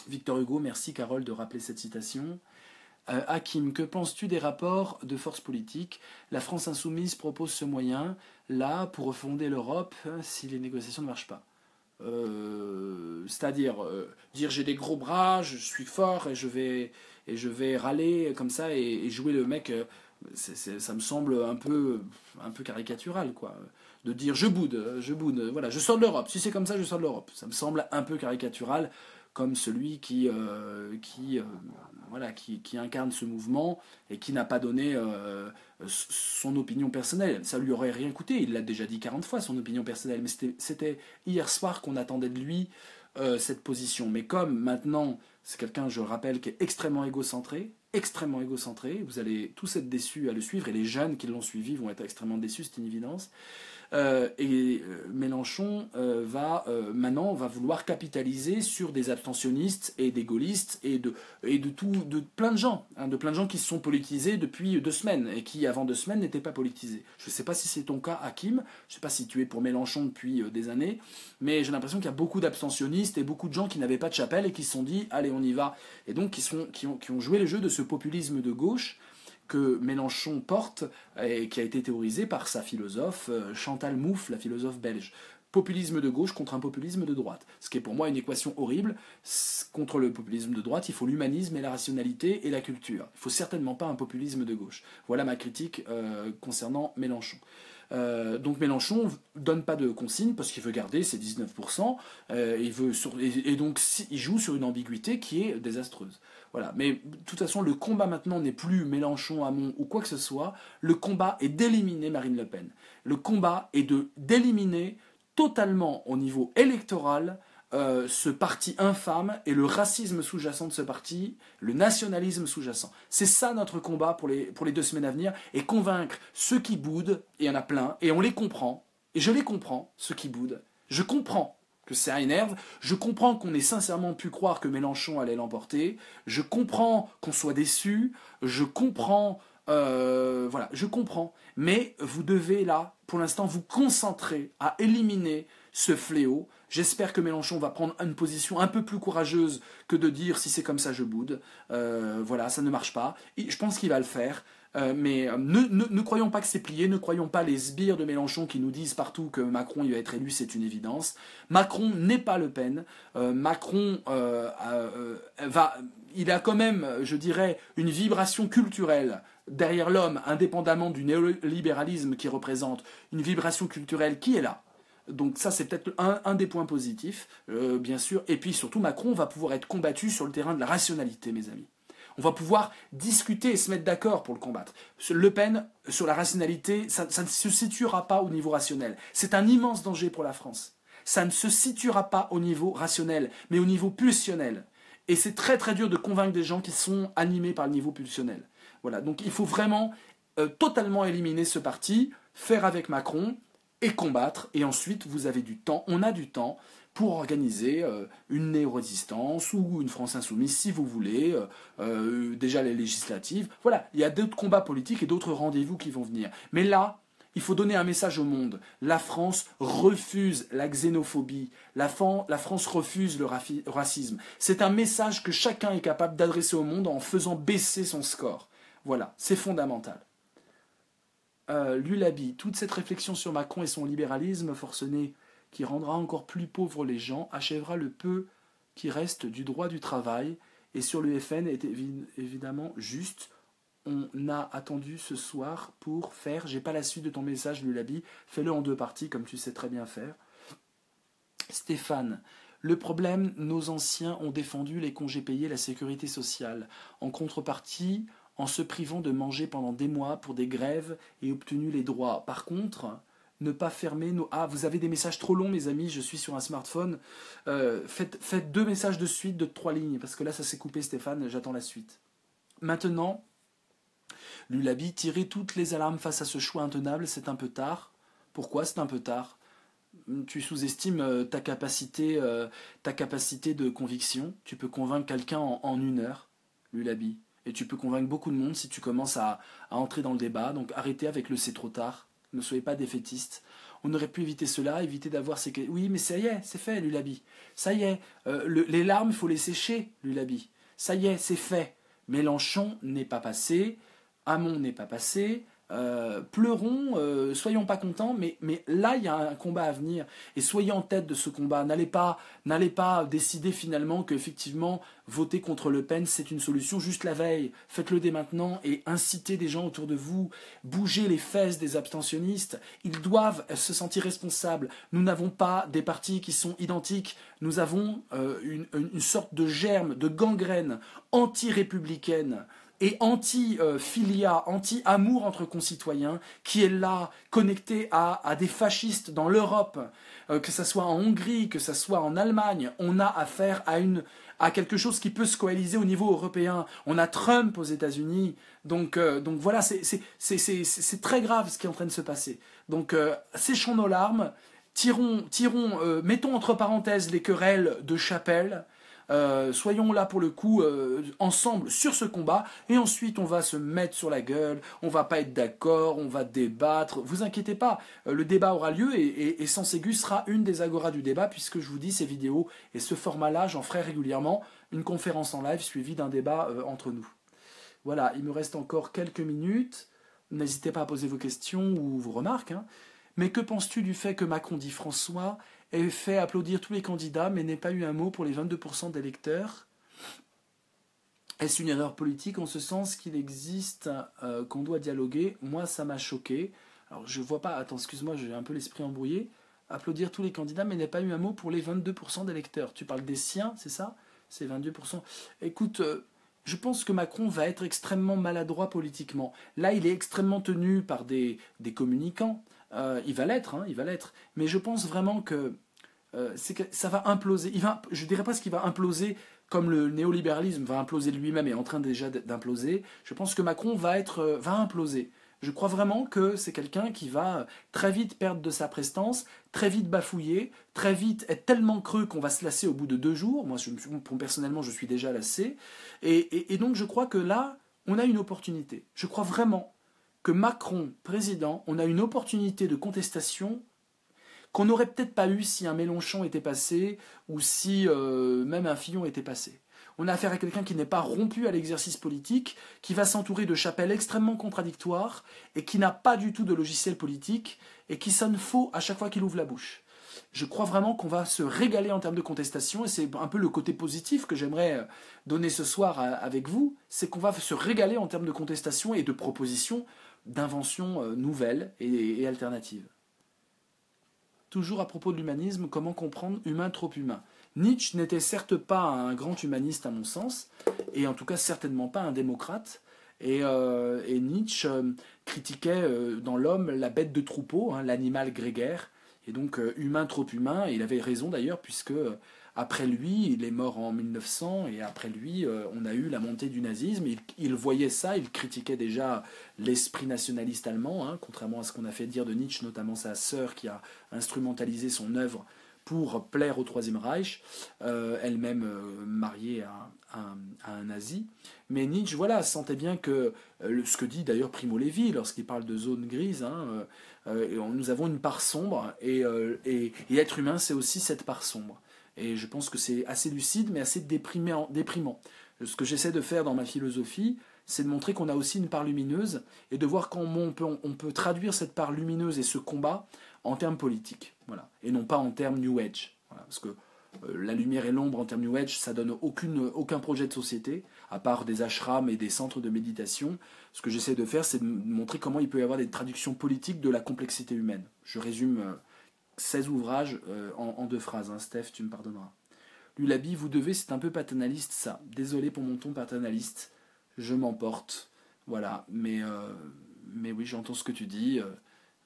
Victor Hugo, merci Carole de rappeler cette citation. Hakim, que penses-tu des rapports de forces politiques? La France insoumise propose ce moyen, là, pour refonder l'Europe, si les négociations ne marchent pas. C'est-à-dire, dire j'ai des gros bras, je suis fort et je vais râler comme ça et jouer le mec, ça me semble un peu caricatural, quoi. De dire je boude, voilà, je sors de l'Europe. Si c'est comme ça, je sors de l'Europe. Ça me semble un peu caricatural, comme celui qui incarne ce mouvement et qui n'a pas donné son opinion personnelle. Ça lui aurait rien coûté, il l'a déjà dit 40 fois, son opinion personnelle, mais c'était hier soir qu'on attendait de lui cette position. Mais comme maintenant, c'est quelqu'un, je rappelle, qui est extrêmement égocentré, vous allez tous être déçus à le suivre, et les jeunes qui l'ont suivi vont être extrêmement déçus, c'est une évidence. Mélenchon va vouloir capitaliser sur des abstentionnistes et des gaullistes et de plein de gens, de plein de gens qui se sont politisés depuis 2 semaines et qui avant 2 semaines n'étaient pas politisés. Je ne sais pas si c'est ton cas, Hakim, je ne sais pas si tu es pour Mélenchon depuis des années, mais j'ai l'impression qu'il y a beaucoup d'abstentionnistes et beaucoup de gens qui n'avaient pas de chapelle et qui se sont dit allez on y va, et donc qui ont joué le jeu de ce populisme de gauche que Mélenchon porte et qui a été théorisé par sa philosophe Chantal Mouffe, la philosophe belge. Populisme de gauche contre un populisme de droite. Ce qui est pour moi une équation horrible. Contre le populisme de droite, il faut l'humanisme et la rationalité et la culture. Il ne faut certainement pas un populisme de gauche. Voilà ma critique concernant Mélenchon. Donc Mélenchon donne pas de consigne parce qu'il veut garder ses 19%, et donc il joue sur une ambiguïté qui est désastreuse. Voilà. Mais de toute façon, le combat maintenant n'est plus Mélenchon, Hamon ou quoi que ce soit. Le combat est d'éliminer Marine Le Pen. Le combat est d'éliminer totalement au niveau électoral ce parti infâme et le racisme sous-jacent de ce parti, le nationalisme sous-jacent. C'est ça notre combat pour les 2 semaines à venir, et convaincre ceux qui boudent, et il y en a plein, et on les comprend, et je les comprends, ceux qui boudent. Je comprends que ça énerve, je comprends qu'on ait sincèrement pu croire que Mélenchon allait l'emporter, je comprends qu'on soit déçu, je comprends Voilà, je comprends. Mais vous devez, là, pour l'instant, vous concentrer à éliminer ce fléau. J'espère que Mélenchon va prendre une position un peu plus courageuse que de dire si c'est comme ça, je boude. Voilà, ça ne marche pas. Et je pense qu'il va le faire. Mais ne croyons pas que c'est plié, ne croyons pas les sbires de Mélenchon qui nous disent partout que Macron il va être élu, c'est une évidence. Macron n'est pas Le Pen. Macron il a quand même, je dirais, une vibration culturelle derrière l'homme, indépendamment du néolibéralisme qui représente une vibration culturelle qui est là. Donc ça, c'est peut-être un des points positifs, bien sûr. Et puis surtout, Macron va pouvoir être combattu sur le terrain de la rationalité, mes amis. On va pouvoir discuter et se mettre d'accord pour le combattre. Le Pen, sur la rationalité, ça ne se situera pas au niveau rationnel. C'est un immense danger pour la France. Ça ne se situera pas au niveau rationnel, mais au niveau pulsionnel. Et c'est très très dur de convaincre des gens qui sont animés par le niveau pulsionnel. Voilà, donc il faut vraiment totalement éliminer ce parti, faire avec Macron et combattre. Et ensuite, vous avez du temps, on a du temps pour organiser une néo-résistance ou une France insoumise, si vous voulez, déjà les législatives. Voilà, il y a d'autres combats politiques et d'autres rendez-vous qui vont venir. Mais là, il faut donner un message au monde. La France refuse la xénophobie. La France refuse le racisme. C'est un message que chacun est capable d'adresser au monde en faisant baisser son score. Voilà, c'est fondamental. Lulabi, toute cette réflexion sur Macron et son libéralisme forcené qui rendra encore plus pauvres les gens, achèvera le peu qui reste du droit du travail, et sur le FN est évidemment juste. On a attendu ce soir pour faire, j'ai pas la suite de ton message Lulabi, fais-le en 2 parties comme tu sais très bien faire. Stéphane, le problème, nos anciens ont défendu les congés payés, la sécurité sociale. En contrepartie, en se privant de manger pendant des mois pour des grèves et obtenu les droits. Par contre, ne pas fermer nos... Ah, vous avez des messages trop longs, mes amis, je suis sur un smartphone. Faites 2 messages de suite de 3 lignes, parce que là, ça s'est coupé, Stéphane, j'attends la suite. Maintenant, Lulabi, tirer toutes les alarmes face à ce choix intenable, c'est un peu tard. Pourquoi c'est un peu tard ? Tu sous-estimes ta capacité de conviction. Tu peux convaincre quelqu'un en 1 heure, Lulabi. Et tu peux convaincre beaucoup de monde si tu commences à entrer dans le débat. Donc arrêtez avec le c'est trop tard. Ne soyez pas défaitistes. On aurait pu éviter cela, éviter d'avoir ces... Oui, mais ça y est, c'est fait, Lulabi. Ça y est, les larmes, il faut les sécher, Lulabi. Ça y est, c'est fait. Mélenchon n'est pas passé, Hamon n'est pas passé, pleurons, soyons pas contents, mais là, il y a un combat à venir. Et soyez en tête de ce combat. N'allez pas décider finalement qu'effectivement, voter contre Le Pen, c'est une solution juste la veille. Faites-le dès maintenant et incitez des gens autour de vous. Bougez les fesses des abstentionnistes. Ils doivent se sentir responsables. Nous n'avons pas des partis qui sont identiques. Nous avons une sorte de germe, de gangrène anti-républicaine et anti-filia, anti-amour entre concitoyens, qui est là, connecté à des fascistes dans l'Europe, que ce soit en Hongrie, que ce soit en Allemagne. On a affaire à quelque chose qui peut se coaliser au niveau européen. On a Trump aux États-Unis. Donc voilà, c'est très grave ce qui est en train de se passer. Donc séchons nos larmes, mettons entre parenthèses les querelles de chapelle. Soyons là pour le coup ensemble sur ce combat et ensuite on va se mettre sur la gueule, on va pas être d'accord, on va débattre, vous inquiétez pas, le débat aura lieu et Sens Aigu sera une des agoras du débat puisque je vous dis ces vidéos et ce format là j'en ferai régulièrement une conférence en live suivie d'un débat entre nous. Voilà, il me reste encore quelques minutes, n'hésitez pas à poser vos questions ou vos remarques, hein. Mais que penses-tu du fait que Macron dit François ait fait applaudir tous les candidats, mais n'ait pas eu un mot pour les 22% d'électeurs? Est-ce une erreur politique en ce sens qu'il existe, qu'on doit dialoguer? Moi, ça m'a choqué. Alors, je vois pas... Attends, excuse-moi, j'ai un peu l'esprit embrouillé. Applaudir tous les candidats, mais n'ait pas eu un mot pour les 22% d'électeurs. Tu parles des siens, c'est ça? C'est 22%. Écoute... je pense que Macron va être extrêmement maladroit politiquement. Là, il est extrêmement tenu par des communicants. Il va l'être. Mais je pense vraiment que ça va imploser. Je dirais pas ce qu'il va imploser comme le néolibéralisme va imploser de lui-même et est en train déjà d'imploser. Je pense que Macron va imploser. Je crois vraiment que c'est quelqu'un qui va très vite perdre de sa prestance, très vite bafouiller, très vite être tellement creux qu'on va se lasser au bout de 2 jours. Moi, personnellement, je suis déjà lassé. Et donc, je crois que là, on a une opportunité. Je crois vraiment que Macron, président, on a une opportunité de contestation qu'on n'aurait peut-être pas eu si un Mélenchon était passé ou si même un Fillon était passé. On a affaire à quelqu'un qui n'est pas rompu à l'exercice politique, qui va s'entourer de chapelles extrêmement contradictoires et qui n'a pas du tout de logiciel politique et qui sonne faux à chaque fois qu'il ouvre la bouche. Je crois vraiment qu'on va se régaler en termes de contestation et c'est un peu le côté positif que j'aimerais donner ce soir avec vous, c'est qu'on va se régaler en termes de contestation et de propositions d'inventions nouvelles et alternatives. Toujours à propos de l'humanisme, comment comprendre humain trop humain? Nietzsche n'était certes pas un grand humaniste à mon sens, et en tout cas certainement pas un démocrate. Et Nietzsche critiquait dans l'homme la bête de troupeau, hein, l'animal grégaire, et donc humain trop humain, et il avait raison d'ailleurs, puisque après lui, il est mort en 1900, et après lui, on a eu la montée du nazisme. Il voyait ça, il critiquait déjà l'esprit nationaliste allemand, hein, contrairement à ce qu'on a fait dire de Nietzsche, notamment sa sœur qui a instrumentalisé son œuvre pour plaire au Troisième Reich, elle-même mariée à un nazi. Mais Nietzsche, voilà, sentait bien que, ce que dit d'ailleurs Primo Levi lorsqu'il parle de zone grise, hein, nous avons une part sombre, et être humain, c'est aussi cette part sombre. Et je pense que c'est assez lucide, mais assez déprimant. Ce que j'essaie de faire dans ma philosophie, c'est de montrer qu'on a aussi une part lumineuse, et de voir comment on peut traduire cette part lumineuse et ce combat en termes politiques, voilà, et non pas en termes New Age. Voilà, parce que la lumière et l'ombre en termes New Age, ça donne aucun projet de société, à part des ashrams et des centres de méditation. Ce que j'essaie de faire, c'est de montrer comment il peut y avoir des traductions politiques de la complexité humaine. Je résume 16 ouvrages en 2 phrases, hein. Steph, tu me pardonneras. Lulabi, vous devez, c'est un peu paternaliste ça. Désolé pour mon ton paternaliste, je m'emporte. Voilà, mais oui, j'entends ce que tu dis,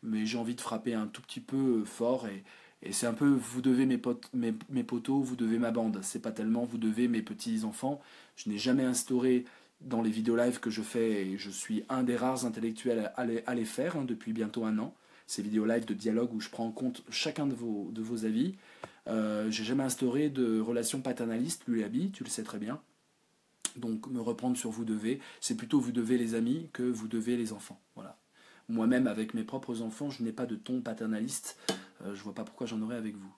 mais j'ai envie de frapper un tout petit peu fort, et c'est un peu, vous devez mes poteaux, vous devez ma bande. C'est pas tellement, vous devez mes petits-enfants. Je n'ai jamais instauré dans les vidéos live que je fais, et je suis un des rares intellectuels à les faire, hein, depuis bientôt 1 an. Ces vidéos live de dialogue où je prends en compte chacun de vos avis. J'ai jamais instauré de relation paternaliste, Lulabi, tu le sais très bien. Donc me reprendre sur vous devez, c'est plutôt vous devez les amis que vous devez les enfants. Voilà. Moi-même, avec mes propres enfants, je n'ai pas de ton paternaliste. Je vois pas pourquoi j'en aurais avec vous.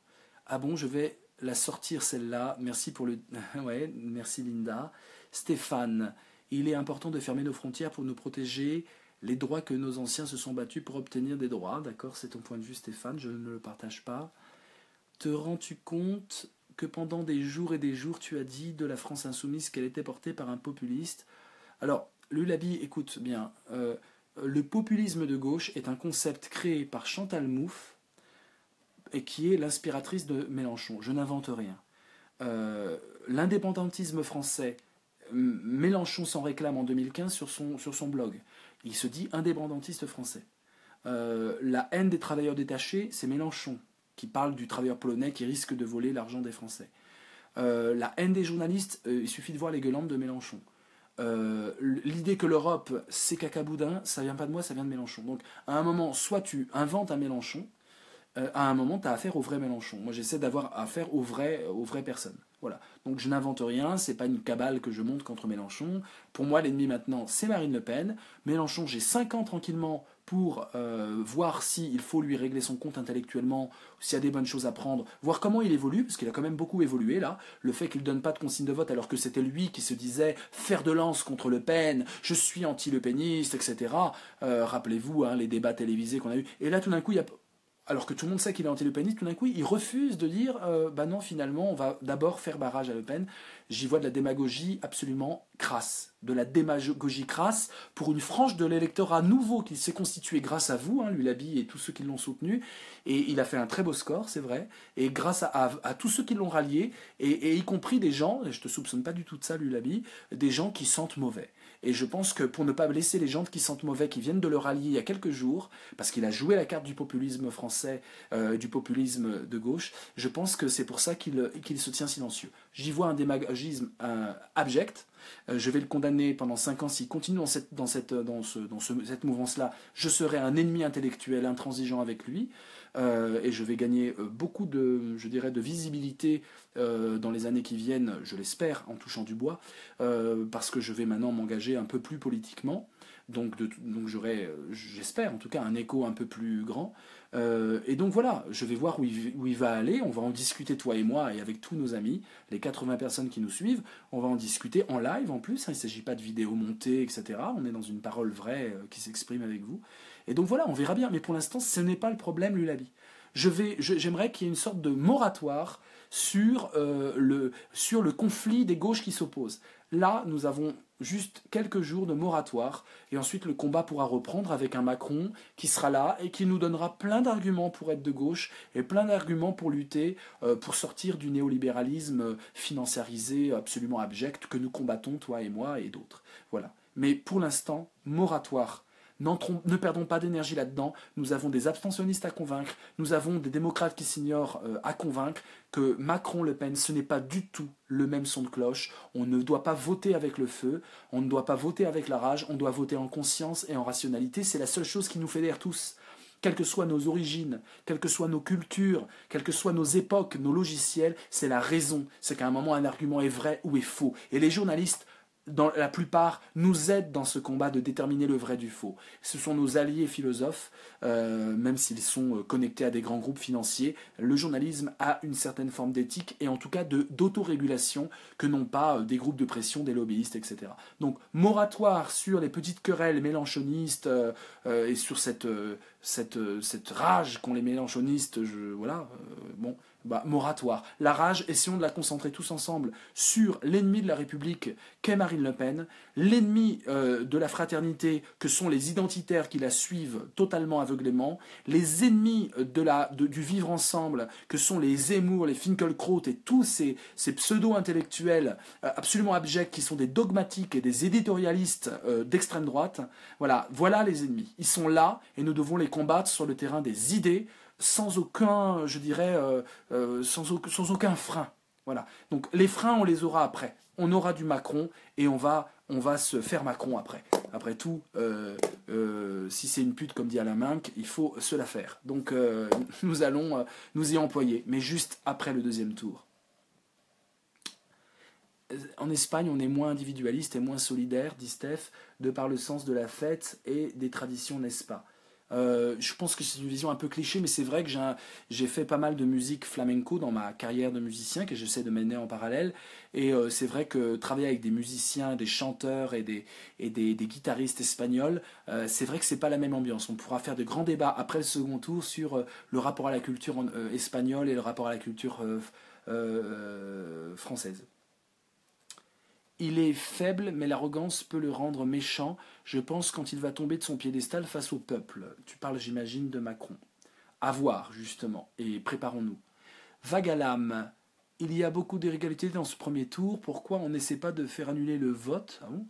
Ah bon, je vais la sortir celle-là. Merci pour le... ouais, merci Linda. Stéphane, il est important de fermer nos frontières pour nous protéger les droits que nos anciens se sont battus pour obtenir des droits. D'accord, c'est ton point de vue Stéphane, je ne le partage pas. Te rends-tu compte que pendant des jours et des jours, tu as dit de la France insoumise qu'elle était portée par un populiste? Alors, Lulabi, écoute bien, le populisme de gauche est un concept créé par Chantal Mouffe et qui est l'inspiratrice de Mélenchon. Je n'invente rien. L'indépendantisme français, Mélenchon s'en réclame en 2015 sur son blog. Il se dit indépendantiste français. La haine des travailleurs détachés, c'est Mélenchon qui parle du travailleur polonais qui risque de voler l'argent des Français. La haine des journalistes, il suffit de voir les gueulantes de Mélenchon. L'idée que l'Europe c'est cacaboudin, ça vient pas de moi, ça vient de Mélenchon. Donc à un moment, soit tu inventes un Mélenchon, à un moment tu as affaire au vrai Mélenchon. Moi j'essaie d'avoir affaire aux vraies personnes. Voilà. Donc je n'invente rien, c'est pas une cabale que je monte contre Mélenchon. Pour moi l'ennemi maintenant c'est Marine Le Pen. Mélenchon, j'ai 5 ans tranquillement pour voir s'il faut lui régler son compte intellectuellement, s'il y a des bonnes choses à prendre, voir comment il évolue, parce qu'il a quand même beaucoup évolué là. Le fait qu'il ne donne pas de consigne de vote alors que c'était lui qui se disait fer de lance contre Le Pen, je suis anti-lepéniste, etc. Rappelez-vous hein, les débats télévisés qu'on a eus. Et là tout d'un coup, alors que tout le monde sait qu'il est anti-lepéniste, tout d'un coup, il refuse de dire bah non, finalement, on va d'abord faire barrage à Le Pen. J'y vois de la démagogie absolument crasse. De la démagogie crasse pour une frange de l'électorat nouveau qui s'est constitué grâce à vous, hein, Lulabi et tous ceux qui l'ont soutenu. Et il a fait un très beau score, c'est vrai. Et grâce à tous ceux qui l'ont rallié, et y compris des gens, et je te soupçonne pas du tout de ça, Lulabi, des gens qui sentent mauvais. Et je pense que pour ne pas blesser les gens qui sentent mauvais, qui viennent de le rallier il y a quelques jours, parce qu'il a joué la carte du populisme français, du populisme de gauche, je pense que c'est pour ça qu'il se tient silencieux. j'y vois un démagogisme abject. Je vais le condamner pendant 5 ans. S'il continue dans cette mouvance-là, je serai un ennemi intellectuel intransigeant avec lui. Et je vais gagner beaucoup de visibilité dans les années qui viennent, je l'espère, en touchant du bois, parce que je vais maintenant m'engager un peu plus politiquement. Donc j'aurai, j'espère en tout cas, un écho un peu plus grand. Et donc voilà, je vais voir où il va aller. On va en discuter, toi et moi, et avec tous nos amis, les 80 personnes qui nous suivent. On va en discuter en live en plus. Il ne s'agit pas de vidéos montées, etc. On est dans une parole vraie qui s'exprime avec vous. Et donc voilà, on verra bien. Mais pour l'instant, ce n'est pas le problème, Lulabi. J'aimerais qu'il y ait une sorte de moratoire sur le conflit des gauches qui s'opposent. Là, nous avons juste quelques jours de moratoire, et ensuite le combat pourra reprendre avec un Macron qui sera là et qui nous donnera plein d'arguments pour être de gauche et plein d'arguments pour lutter, pour sortir du néolibéralisme financiarisé absolument abject que nous combattons, toi et moi et d'autres. Voilà. Mais pour l'instant, moratoire. Ne perdons pas d'énergie là-dedans. Nous avons des abstentionnistes à convaincre, nous avons des démocrates qui s'ignorent à convaincre que Macron-Le Pen, ce n'est pas du tout le même son de cloche. On ne doit pas voter avec le feu, on ne doit pas voter avec la rage, on doit voter en conscience et en rationalité. C'est la seule chose qui nous fédère tous. Quelles que soient nos origines, quelles que soient nos cultures, quelles que soient nos époques, nos logiciels, c'est la raison. C'est qu'à un moment, un argument est vrai ou est faux. Et les journalistes, dans la plupart, nous aident dans ce combat de déterminer le vrai du faux. Ce sont nos alliés philosophes, même s'ils sont connectés à des grands groupes financiers. Le journalisme a une certaine forme d'éthique et en tout cas d'autorégulation que n'ont pas des groupes de pression, des lobbyistes, etc. Donc, moratoire sur les petites querelles mélenchonistes et sur cette rage qu'ont les mélenchonistes, moratoire. La rage, essayons de la concentrer tous ensemble sur l'ennemi de la République qu'est Marine Le Pen, l'ennemi de la fraternité que sont les identitaires qui la suivent totalement aveuglément, les ennemis du vivre ensemble que sont les Zemmour, les Finkielkraut et tous ces pseudo-intellectuels absolument abjects qui sont des dogmatiques et des éditorialistes d'extrême droite. Voilà les ennemis. Ils sont là et nous devons les combattre sur le terrain des idées, sans aucun frein. Voilà. Donc les freins, on les aura après. On aura du Macron et on va se faire Macron après. Après tout, si c'est une pute comme dit Alain Minc, il faut se la faire. Donc nous allons nous y employer, mais juste après le deuxième tour. En Espagne, on est moins individualiste et moins solidaire, dit Steph, de par le sens de la fête et des traditions, n'est-ce pas ? Je pense que c'est une vision un peu cliché, mais c'est vrai que j'ai fait pas mal de musique flamenco dans ma carrière de musicien que j'essaie de mener en parallèle, et c'est vrai que travailler avec des musiciens, des chanteurs et des guitaristes espagnols, c'est vrai que c'est pas la même ambiance. On pourra faire de grands débats après le second tour sur le rapport à la culture espagnole et le rapport à la culture française. Il est faible, mais l'arrogance peut le rendre méchant, je pense, quand il va tomber de son piédestal face au peuple. Tu parles, j'imagine, de Macron. À voir, justement, et préparons-nous. Vague à l'âme, il y a beaucoup d'irrégularités dans ce premier tour, pourquoi on n'essaie pas de faire annuler le vote ? Ah bon ?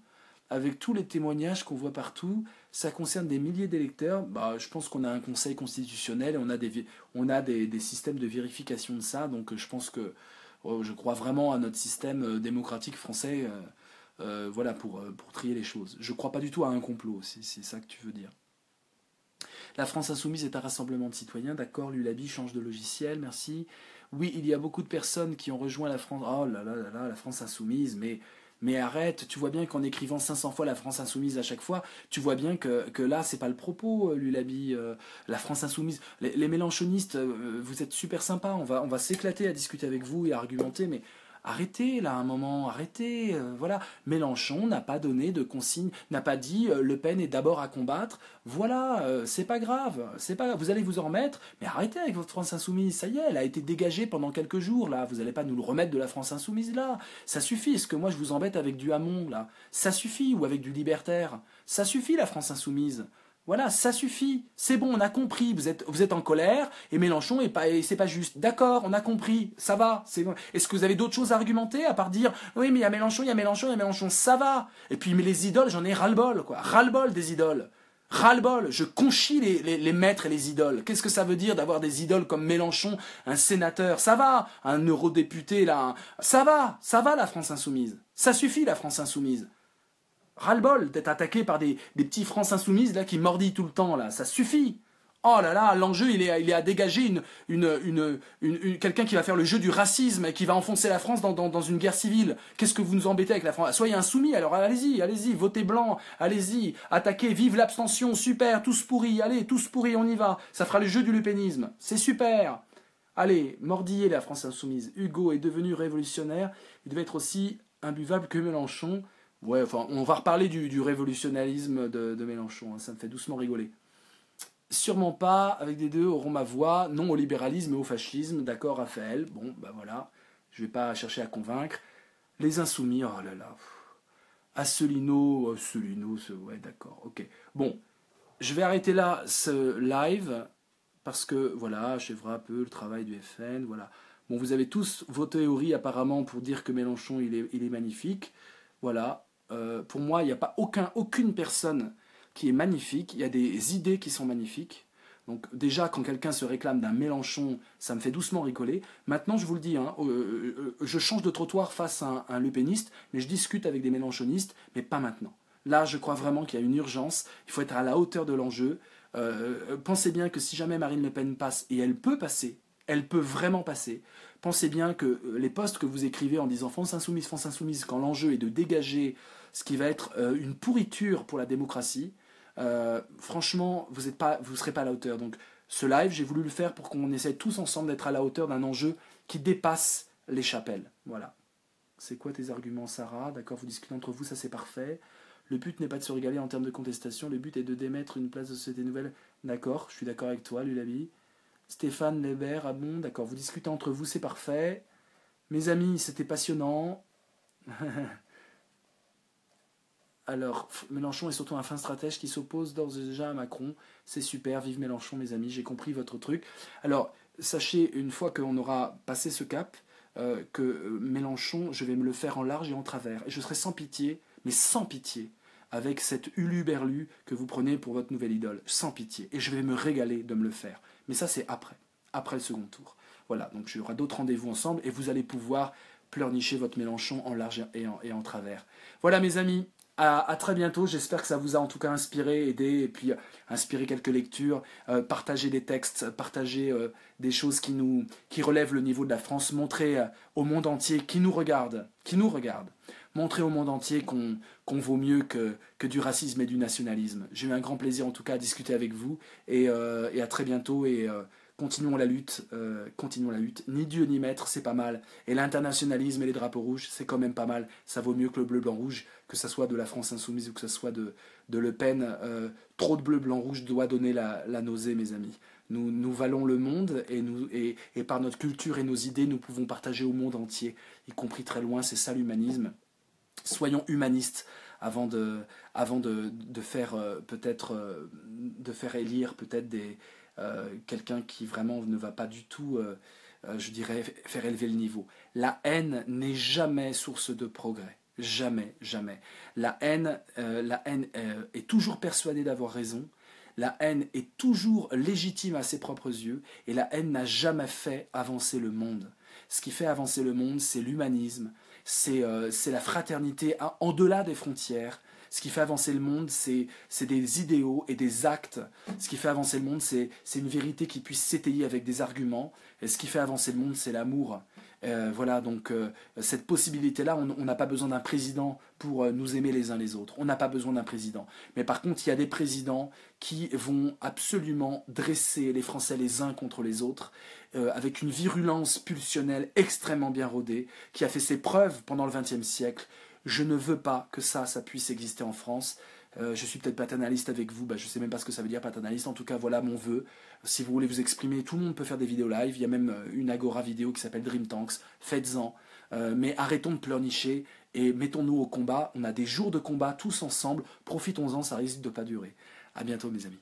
Avec tous les témoignages qu'on voit partout, ça concerne des milliers d'électeurs. Je pense qu'on a un conseil constitutionnel et on a des systèmes de vérification de ça, donc je pense que je crois vraiment à notre système démocratique français pour trier les choses. Je ne crois pas du tout à un complot, c'est ça que tu veux dire. La France Insoumise est un rassemblement de citoyens, d'accord, Lulabi change de logiciel, merci. Oui, il y a beaucoup de personnes qui ont rejoint la France... Oh là là là là, la France Insoumise, mais arrête, tu vois bien qu'en écrivant 500 fois la France Insoumise à chaque fois, tu vois bien que là, c'est pas le propos, Lulabi. La France Insoumise, les mélenchonistes, vous êtes super sympas, on va s'éclater à discuter avec vous et à argumenter, mais arrêtez là un moment, arrêtez. Voilà, Mélenchon n'a pas donné de consigne, n'a pas dit Le Pen est d'abord à combattre. Voilà, c'est pas grave, vous allez vous en remettre, mais arrêtez avec votre France Insoumise, ça y est, elle a été dégagée pendant quelques jours là, vous n'allez pas nous le remettre de la France Insoumise là, ça suffit. Est-ce que moi je vous embête avec du Hamon là, ça suffit, ou avec du Libertaire, ça suffit la France Insoumise. Voilà, ça suffit, c'est bon, on a compris, vous êtes en colère, et Mélenchon, c'est pas juste. D'accord, on a compris, ça va. Est-ce que vous avez d'autres choses à argumenter, à part dire, oui, mais il y a Mélenchon, ça va. Et puis, mais les idoles, j'en ai ras-le-bol, quoi. Ras-le-bol des idoles. Ras-le-bol, je conchis les maîtres et les idoles. Qu'est-ce que ça veut dire d'avoir des idoles comme Mélenchon, un sénateur? Ça va, un eurodéputé, là, ça va la France insoumise. Ça suffit la France insoumise. Ras-le-bol d'être attaqué par des petits France insoumises là, qui mordillent tout le temps, là, ça suffit. Oh là là, l'enjeu, il est à dégager quelqu'un qui va faire le jeu du racisme et qui va enfoncer la France dans une guerre civile. Qu'est-ce que vous nous embêtez avec la France? Soyez insoumis, alors allez-y, votez blanc, allez-y, attaquez, vive l'abstention, super, tous pourris, allez, tous pourris, on y va. Ça fera le jeu du lupénisme, c'est super. Allez, mordillez la France insoumise. Hugo est devenu révolutionnaire, il devait être aussi imbuvable que Mélenchon. Ouais, enfin, on va reparler du révolutionnarisme de Mélenchon, hein, ça me fait doucement rigoler. Sûrement pas, avec des deux, auront ma voix, non au libéralisme et au fascisme, d'accord Raphaël, bon, bah voilà, je vais pas chercher à convaincre. Les insoumis, oh là là, Asselineau, ouais d'accord, ok. Bon, je vais arrêter là ce live, parce que, voilà, achèvera un peu le travail du FN, voilà. Bon, vous avez tous vos théories apparemment pour dire que Mélenchon, il est magnifique, voilà. Pour moi, il n'y a pas aucune personne qui est magnifique, il y a des idées qui sont magnifiques. Donc déjà, quand quelqu'un se réclame d'un Mélenchon, ça me fait doucement rigoler. Maintenant, je vous le dis, hein, je change de trottoir face à un lupéniste, mais je discute avec des mélenchonistes, mais pas maintenant. Là, je crois vraiment qu'il y a une urgence, il faut être à la hauteur de l'enjeu. Pensez bien que si jamais Marine Le Pen passe, et elle peut passer, elle peut vraiment passer, pensez bien que les posts que vous écrivez en disant France Insoumise, quand l'enjeu est de dégager ce qui va être une pourriture pour la démocratie, franchement, vous ne serez pas à la hauteur. Donc ce live, j'ai voulu le faire pour qu'on essaie tous ensemble d'être à la hauteur d'un enjeu qui dépasse les chapelles. Voilà. C'est quoi tes arguments, Sarah? D'accord, vous discutez entre vous, ça c'est parfait. Le but n'est pas de se régaler en termes de contestation, le but est de démettre une place de société nouvelle. D'accord, je suis d'accord avec toi, Lulabi. Stéphane Lebert, ah bon, d'accord, vous discutez entre vous, c'est parfait. Mes amis, c'était passionnant. Alors, Mélenchon est surtout un fin stratège qui s'oppose d'ores et déjà à Macron. C'est super, vive Mélenchon, mes amis, j'ai compris votre truc. Alors, sachez, une fois qu'on aura passé ce cap, que Mélenchon, je vais me le faire en large et en travers. Et je serai sans pitié, mais sans pitié, avec cette uluberlu que vous prenez pour votre nouvelle idole. Sans pitié. Et je vais me régaler de me le faire. Mais ça, c'est après le second tour. Voilà, donc il y aura d'autres rendez-vous ensemble et vous allez pouvoir pleurnicher votre Mélenchon en large et en travers. Voilà, mes amis. À très bientôt, j'espère que ça vous a en tout cas inspiré, aidé, et puis inspiré quelques lectures, partagez des textes, partagez des choses qui relèvent le niveau de la France, montrez au monde entier qui nous regarde, montrez au monde entier qu'on vaut mieux que du racisme et du nationalisme. J'ai eu un grand plaisir en tout cas à discuter avec vous, et à très bientôt, et continuons la lutte, ni Dieu ni maître, c'est pas mal, et l'internationalisme et les drapeaux rouges, c'est quand même pas mal, ça vaut mieux que le bleu, blanc, rouge, que ça soit de la France insoumise ou que ça soit de Le Pen. Trop de bleu, blanc, rouge doit donner la nausée, mes amis. Nous valons le monde, et par notre culture et nos idées, nous pouvons partager au monde entier, y compris très loin, c'est ça l'humanisme. Soyons humanistes avant de faire peut-être de faire élire peut-être quelqu'un qui vraiment ne va pas du tout, je dirais, faire élever le niveau. La haine n'est jamais source de progrès. Jamais, jamais. La haine est toujours persuadée d'avoir raison. La haine est toujours légitime à ses propres yeux. Et la haine n'a jamais fait avancer le monde. Ce qui fait avancer le monde, c'est l'humanisme, c'est la fraternité en delà des frontières. Ce qui fait avancer le monde, c'est des idéaux et des actes. Ce qui fait avancer le monde, c'est une vérité qui puisse s'étayer avec des arguments. Et ce qui fait avancer le monde, c'est l'amour. Voilà, donc cette possibilité-là, on n'a pas besoin d'un président pour nous aimer les uns les autres. On n'a pas besoin d'un président. Mais par contre, il y a des présidents qui vont absolument dresser les Français les uns contre les autres, avec une virulence pulsionnelle extrêmement bien rodée, qui a fait ses preuves pendant le XXe siècle. Je ne veux pas que ça puisse exister en France. Je suis peut-être paternaliste avec vous, je ne sais même pas ce que ça veut dire paternaliste, en tout cas voilà mon vœu. Si vous voulez vous exprimer, tout le monde peut faire des vidéos live, il y a même une agora vidéo qui s'appelle Dream Tanks, faites-en, mais arrêtons de pleurnicher et mettons-nous au combat. On a des jours de combat tous ensemble, profitons-en, ça risque de ne pas durer. À bientôt mes amis.